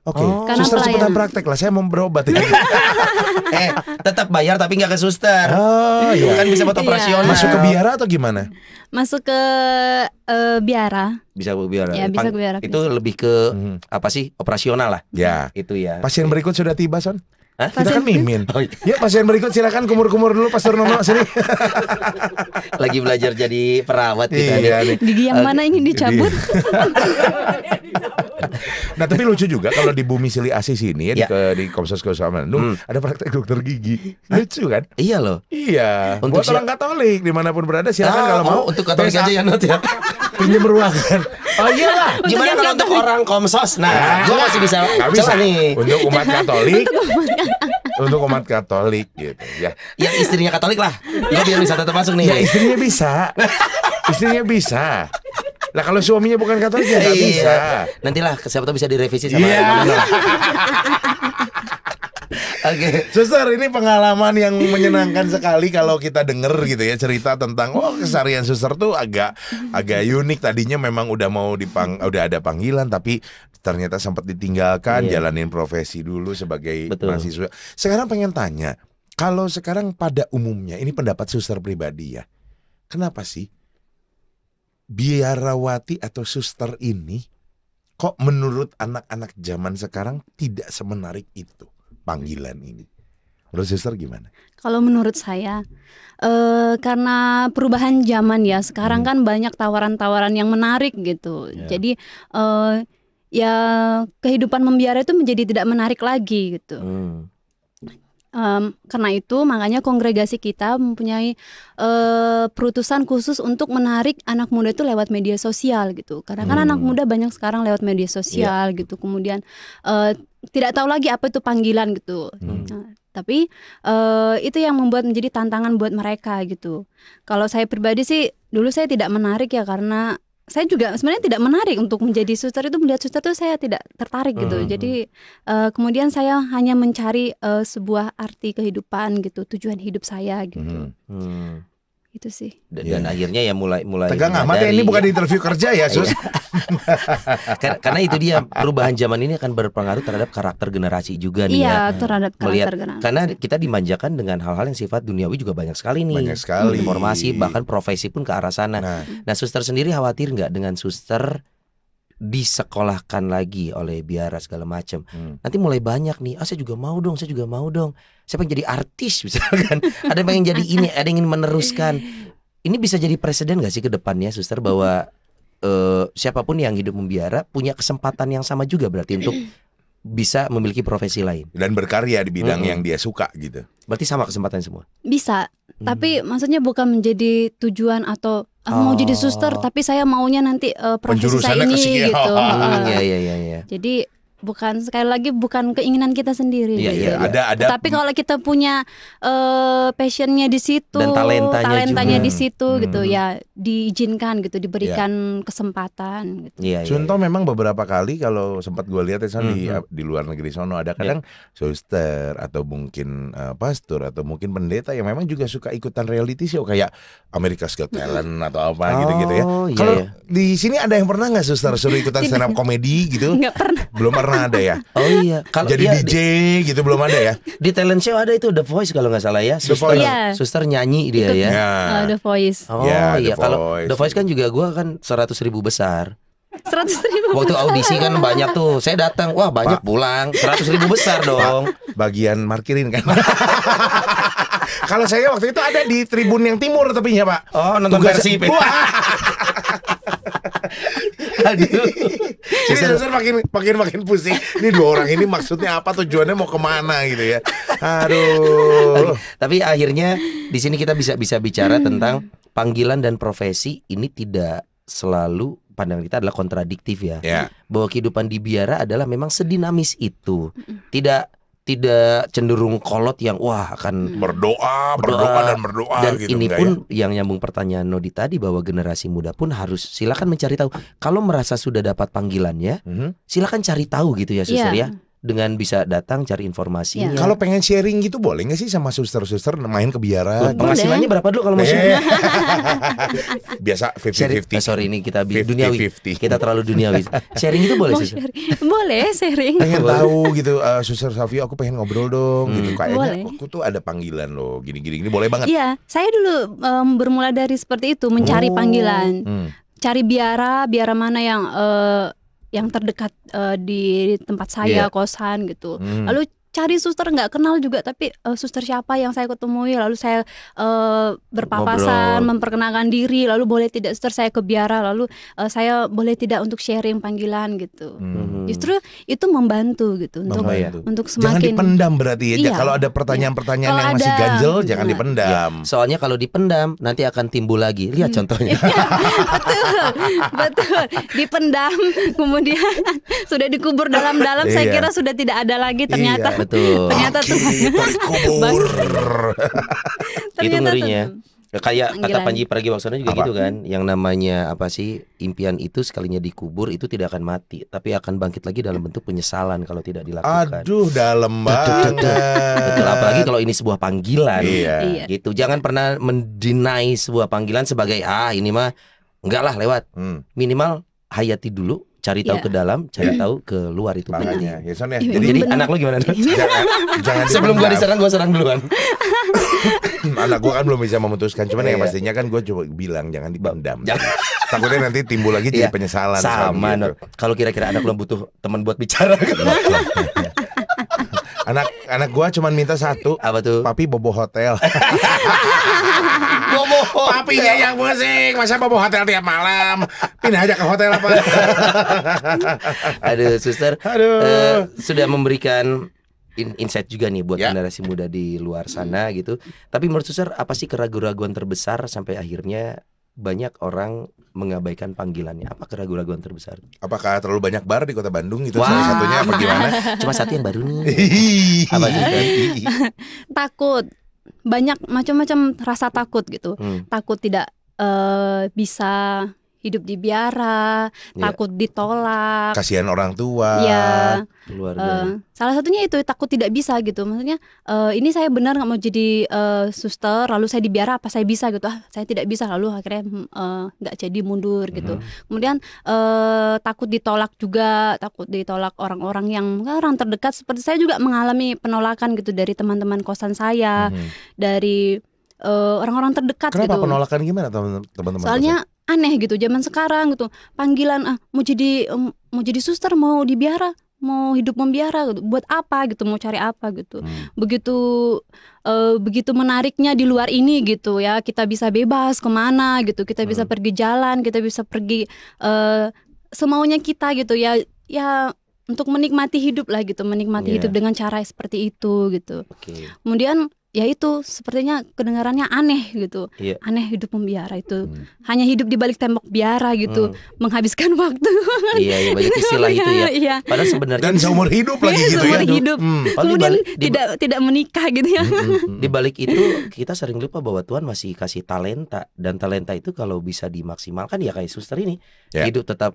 Oke, Karena suster cepetan pelayan. praktek lah, saya mau berobat ini. Tetap bayar tapi nggak ke suster. Oh iya. Kan bisa buat Iya. operasional. Masuk ke biara atau gimana? Masuk ke biara. Bisa ke biara. Ya, bisa ke biara. Itu lebih ke Mhm. apa sih? Operasional lah. Ya. Itu ya. Pasien berikut sudah tiba, Son. Hah? Kita kan mimin. Oh, iya. Ya, pasien berikut silakan kumur-kumur dulu, Pastor Nono sini. Lagi belajar jadi perawat kita nih. Iya nih. Gigi yang mana ingin dicabut? Nah tapi lucu juga kalau di Bumi Sili Asis ini ya, Ya. di Komsos Kesamaan Bandung ada praktek dokter gigi. Lucu kan? Iya loh. Iya. Untuk Buat orang Katolik dimanapun berada silakan kalau mau. untuk Katolik PSA, aja ya Not ya. pinjam ruangan. Oh iyalah. Gimana yang kalau untuk orang Komsos? Nah, gue masih bisa. Nggak bisa Coba nih. untuk umat Katolik. Untuk umat Katolik gitu ya. Yang istrinya Katolik lah. Gue biar bisa tetap masuk nih. Ya istrinya bisa. Istrinya bisa. Lah kalau suaminya bukan Katolik ya nggak Iya. bisa. Nantilah siapa tahu bisa direvisi sama Iya. Nono. Oke. Suster, ini pengalaman yang menyenangkan sekali kalau kita denger gitu ya cerita tentang keseharian suster tuh agak unik. Tadinya memang udah udah ada panggilan tapi ternyata sempat ditinggalkan, Iya. jalanin profesi dulu sebagai Betul. mahasiswa. Sekarang pengen tanya, kalau sekarang pada umumnya ini pendapat suster pribadi ya. Kenapa sih biarawati atau suster ini kok menurut anak-anak zaman sekarang tidak semenarik itu panggilan ini? Menurut suster gimana? Kalau menurut saya, karena perubahan zaman ya, sekarang kan banyak tawaran-tawaran yang menarik gitu. Ya. Jadi ya kehidupan membiara itu menjadi tidak menarik lagi gitu. Karena itu makanya kongregasi kita mempunyai perutusan khusus untuk menarik anak muda itu lewat media sosial gitu. Karena kan anak muda banyak sekarang lewat media sosial gitu. Kemudian tidak tahu lagi apa itu panggilan gitu. Nah, tapi itu yang membuat menjadi tantangan buat mereka gitu. Kalau saya pribadi sih dulu saya tidak menarik ya, karena saya juga sebenarnya tidak menarik untuk menjadi suster. Itu melihat suster itu saya tidak tertarik gitu. Jadi kemudian saya hanya mencari sebuah arti kehidupan gitu, tujuan hidup saya gitu. Itu sih. Dan akhirnya ya mulai Tegang amat ya, ini bukan interview kerja ya, Sus. Karena itu dia, perubahan zaman ini akan berpengaruh terhadap karakter generasi juga nih Iya, ya. terhadap Melihat, karakter generasi. karena kita dimanjakan dengan hal-hal yang sifat duniawi juga banyak sekali nih. Banyak sekali. Informasi bahkan profesi pun ke arah sana. Nah, suster sendiri khawatir nggak dengan suster disekolahkan lagi oleh biara segala macam? Nanti mulai banyak nih, saya juga mau dong, saya juga mau dong. Saya pengen jadi artis misalkan. Ada yang pengen jadi ini, ada yang ingin meneruskan. Ini bisa jadi presiden gak sih ke depannya, suster, bahwa siapapun yang hidup membiara punya kesempatan yang sama juga berarti untuk bisa memiliki profesi lain. Dan berkarya di bidang yang dia suka gitu. Berarti sama kesempatan semua. Bisa, tapi maksudnya bukan menjadi tujuan atau mau jadi suster, tapi saya maunya nanti profesi saya Penjurusannya ke ini sini. gitu. Iya. Jadi bukan, sekali lagi bukan keinginan kita sendiri. Iya, gitu. iya. Ada Tapi kalau kita punya passionnya di situ, Dan talentanya di juga. situ gitu ya, diizinkan gitu, diberikan kesempatan gitu. Iya. Contoh memang beberapa kali kalau sempat gue lihat ya Son, di luar negeri sono ada kadang suster atau mungkin pastor atau mungkin pendeta yang memang juga suka ikutan reality show kayak America's Got Talent atau apa gitu-gitu ya. iya, Kalau iya. di sini ada yang pernah nggak suster suruh ikutan stand up comedy gitu? Nggak pernah. Belum pernah ada ya. Oh iya. Kalau Jadi iya, DJ gitu belum ada ya. di talent show ada itu The Voice kalau nggak salah ya. Suster, Voice. Iya. suster nyanyi dia Ikut. ya. Ya. The Voice. Oh Ya, iya, The kalau Voice. The Voice kan juga gue kan 100.000 besar. 100.000. Waktu audisi kan banyak tuh. Saya datang, wah banyak pulang. 100.000 besar dong. Bagian markirin kan. Kalau saya waktu itu ada di tribun yang timur tepinya Pak. Oh, nonton Tugas- Persib. Wah. Aduh. Jadi suster makin pusing. Ini dua orang ini maksudnya apa, tujuannya mau kemana gitu ya. Aduh. Tapi akhirnya di sini kita bisa bicara tentang panggilan dan profesi ini tidak selalu, pandangan kita adalah kontradiktif ya. Ya. Bahwa kehidupan di biara adalah memang sedinamis itu. Tidak cenderung kolot yang wah akan Berdoa dan berdoa dan gitu. ini enggak pun ya? yang nyambung pertanyaan Nodi tadi, bahwa generasi muda pun harus silakan mencari tahu. Kalau merasa sudah dapat panggilannya, silakan cari tahu gitu ya suster Iya. ya. dengan bisa datang cari informasinya. Iya. Kalau pengen sharing gitu boleh nggak sih sama suster-suster main ke biara? Penghasilannya berapa dulu kalau mau sharing? Biasa Sharing, 50-50. sorry ini kita 50-50. duniawi. Kita terlalu duniawi. Sharing itu boleh Mau sih. sharing? Boleh sharing. Pengen tahu gitu, Suster Savio, aku pengen ngobrol dong gitu. Kayaknya Boleh. aku tuh ada panggilan loh, gini-gini boleh banget. Iya, saya dulu bermula dari seperti itu, mencari panggilan, cari biara mana yang terdekat di tempat saya Iya. kosan gitu. Lalu cari suster nggak kenal juga, tapi suster siapa yang saya ketemui, lalu saya berpapasan, Ngobrol. memperkenalkan diri, lalu boleh tidak suster saya ke biara, lalu saya boleh tidak untuk sharing panggilan gitu. Justru itu membantu gitu untuk Membantu. untuk Jangan semakin dipendam berarti ya. Iya. Kalau ada pertanyaan-pertanyaan Kalau yang masih ada- ganjel, jangan Nah, dipendam. Soalnya kalau dipendam nanti akan timbul lagi. Lihat contohnya. betul dipendam, kemudian sudah dikubur dalam-dalam, saya Iya. kira sudah tidak ada lagi, ternyata Iya. Betul. ternyata tuh Kubur. Itu ternyata ngerinya. Ya, kayak kata Panggilan. Panji Pragiwaksono juga Apa? gitu kan. Yang namanya apa sih, impian itu sekalinya dikubur itu tidak akan mati, tapi akan bangkit lagi dalam bentuk penyesalan kalau tidak dilakukan. Aduh, dalam banget. Betul, apalagi kalau ini sebuah panggilan. Iya. Iya. Gitu. Jangan pernah mendinai sebuah panggilan sebagai ini mah enggak lah, lewat. Minimal hayati dulu, cari tahu Iya. ke dalam, cari tahu ke luar itu Makanya, penting. ya Son ya. Iya, Jadi Jadi benar. anak lo gimana? jangan Sebelum gua dipendam. diserang duluan. Anak gua kan belum bisa memutuskan, cuman yang Iya. pastinya kan gua coba bilang jangan dipendam. Jangan. Takutnya nanti timbul lagi jadi Iya. penyesalan. Sama, gitu. Nur. Kalau kira-kira anak lo butuh teman buat bicara. Anak gua cuman minta satu, Apa tuh? papi bobo hotel. Bobo. Papinya yang pusing, masa bobo hotel tiap malam. Pindah aja ke hotel apa? Aduh, suster. Aduh. Sudah memberikan insight juga nih buat Ya. generasi muda di luar sana gitu. Tapi menurut suster, apa sih keraguan-keraguan terbesar sampai akhirnya banyak orang mengabaikan panggilannya? Apa keraguan-keraguan terbesar? Apakah terlalu banyak bar di kota Bandung gitu? Wah. Salah satunya apa gimana? Cuma satu yang baru nih. Apa tuh? takut, banyak macam-macam rasa takut gitu, Hmm. takut tidak bisa hidup di biara, Iya. takut ditolak. Kasihan orang tua. Ya, Keluarga. salah satunya itu takut tidak bisa gitu. Maksudnya ini saya benar nggak mau jadi suster, lalu saya di biara apa saya bisa gitu? Saya tidak bisa, lalu akhirnya nggak jadi mundur gitu. Kemudian takut ditolak juga, takut ditolak orang-orang yang orang terdekat. Seperti saya juga mengalami penolakan gitu dari teman-teman kosan saya, dari orang-orang terdekat. Kenapa gitu. penolakan gimana teman-teman? Soalnya aneh gitu zaman sekarang gitu, panggilan mau jadi suster, mau di biara, mau hidup membiara gitu. Buat apa gitu, mau cari apa gitu. Begitu menariknya di luar ini gitu ya, kita bisa bebas kemana gitu, kita bisa pergi jalan, kita bisa pergi semaunya kita gitu ya untuk menikmati hidup lah gitu, menikmati Iya. hidup dengan cara seperti itu gitu. Oke. Kemudian ya itu sepertinya kedengarannya aneh gitu. Iya. Aneh hidup membiara itu. Hanya hidup di balik tembok biara gitu, menghabiskan waktu. Iya, banyak istilah itu ya. Iya. Padahal sebenarnya dan seumur hidup lagi Iya, gitu seumur ya. hidup. Padahal Kemudian di balik- tidak menikah gitu ya. di balik itu kita sering lupa bahwa Tuhan masih kasih talenta, dan talenta itu kalau bisa dimaksimalkan ya kayak suster ini, Ya. hidup tetap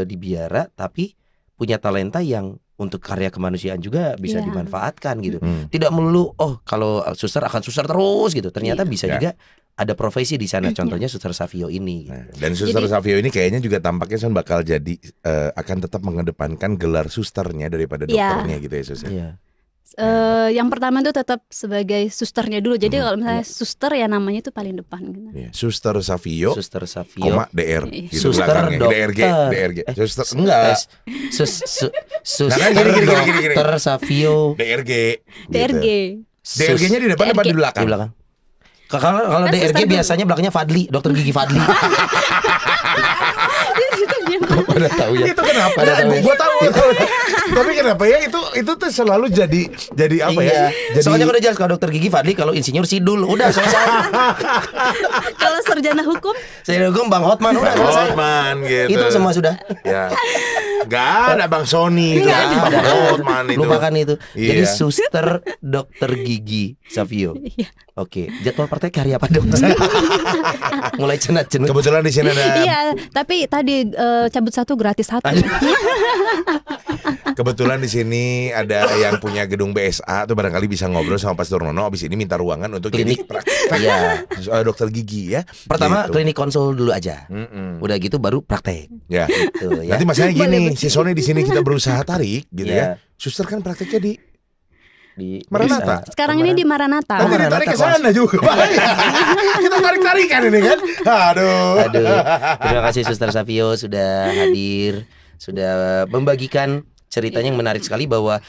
di biara tapi punya talenta yang untuk karya kemanusiaan juga bisa Iya. dimanfaatkan gitu. Tidak melulu kalau suster akan suster terus gitu. Ternyata Iya. bisa Ya. juga ada profesi di sana. Contohnya suster Savio ini. Nah, dan suster Jadi- Savio ini kayaknya juga tampaknya Son bakal jadi akan tetap mengedepankan gelar susternya daripada Iya. dokternya gitu ya suster. Iya. Yang pertama itu tetap sebagai susternya dulu. Jadi kalau misalnya Iya. suster ya namanya itu paling depan gitu. Iya. Suster Savio, Suster Savio. koma DR Iya. gitu Suster belakangnya. dokter. DRG. Suster enggak. Suster Nah, kan gini. dokter Savio. DRG. DRG. DRG-nya di depan apa di belakang? Di belakang. Kalau Kan DRG suster dulu. biasanya belakangnya Fadli, dokter gigi Fadli. Pada tahu ya. Itu kenapa? Pada tahu ya. Gua tahu. Tapi kenapa ya itu tuh selalu jadi apa ya? Iya. Jadi Soalnya udah jelas kalau dokter gigi Fadli, kalau insinyur Sidul, udah selesai. Kalau sarjana hukum Saya dukung Bang Hotman, udah Bang selesai. Hotman gitu. Itu semua sudah. Ya. Gak ada Bang Sony itu. Nggak ada. Bang Hotman itu. Lupakan itu. Jadi Iya. suster dokter gigi Savio. Iya. Oke, jadwal praktek hari apa dok? Mulai cenat-cenut. Kebetulan di sini ada Iya, tapi tadi cabang cabut satu gratis satu. Kebetulan di sini ada yang punya gedung BSA tuh barangkali bisa ngobrol sama Pastor Nono. Abis ini minta ruangan untuk Klinik. jadi praktek Iya. dokter gigi ya. Pertama Gitu. klinik konsul dulu aja. Mm-mm. Udah gitu baru praktek. Ya. Gitu ya. Nanti masalahnya Boleh gini, begitu. si Sony di sini kita berusaha tarik gitu Iya. ya. Suster kan prakteknya Di Maranatha. Sekarang ini di Maranatha. Nanti Maranatha ditarik ke kelas. sana juga. Kita tarik-tarikan ini kan. Aduh. Aduh. Terima kasih Suster Savio sudah hadir, sudah membagikan ceritanya yang menarik sekali bahwa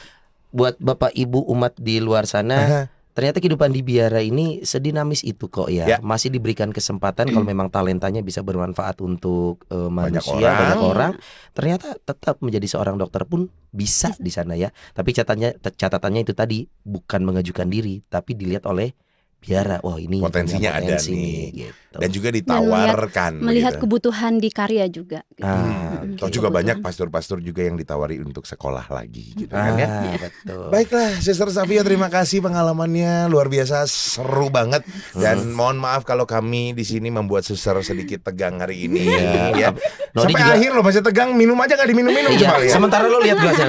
buat Bapak Ibu umat di luar sana ternyata kehidupan di biara ini sedinamis itu kok ya. Ya. Masih diberikan kesempatan kalau memang talentanya bisa bermanfaat untuk manusia, orang. banyak orang. Ternyata tetap menjadi seorang dokter pun bisa di sana ya. Tapi catatannya itu tadi bukan mengajukan diri, tapi dilihat oleh biara. Wah, ini Potensinya punya ada potensi nih. gitu. Dan juga ditawarkan. Melihat begitu. kebutuhan di karya juga. Gitu. Toh juga banyak pastor-pastor juga yang ditawari untuk sekolah lagi gitu kan ya. Betul. Baiklah, Sister Savia, terima kasih pengalamannya luar biasa, seru banget. Dan mohon maaf kalau kami di sini membuat Suster sedikit tegang hari ini. Ya. Nodi Sampai juga- akhir loh masih tegang, minum aja nggak diminum-minum Iya, coba ya. sementara lo lihat gelasnya.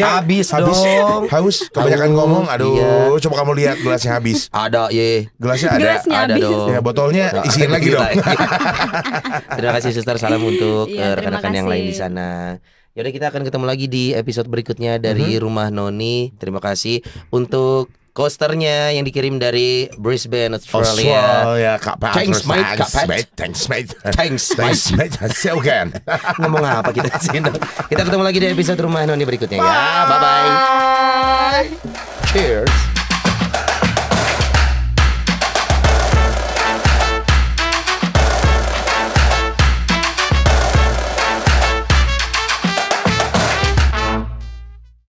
Habis dong. Haus, kebanyakan Haus, ngomong. Aduh, iya. coba kamu lihat gelasnya habis. Ada ye. Gelasnya ada. Gelasnya Ada habis. dong. Ya, botolnya isiin lagi dong. Terima kasih Suster, salam untuk Iya, terima rekan-rekan yang lain di kasih. sana. Yaudah, kita akan ketemu lagi di episode berikutnya dari Rumah Noni. Terima kasih untuk coasternya yang dikirim dari Brisbane, Australia. ya, Kak Pat. Thanks, mate, Kak Pat. Thanks, mate. Thanks, Thanks, mate. Silakan. Ngomong apa kita di sini? Kita ketemu lagi di episode Rumah Noni berikutnya ya. Bye bye. Cheers.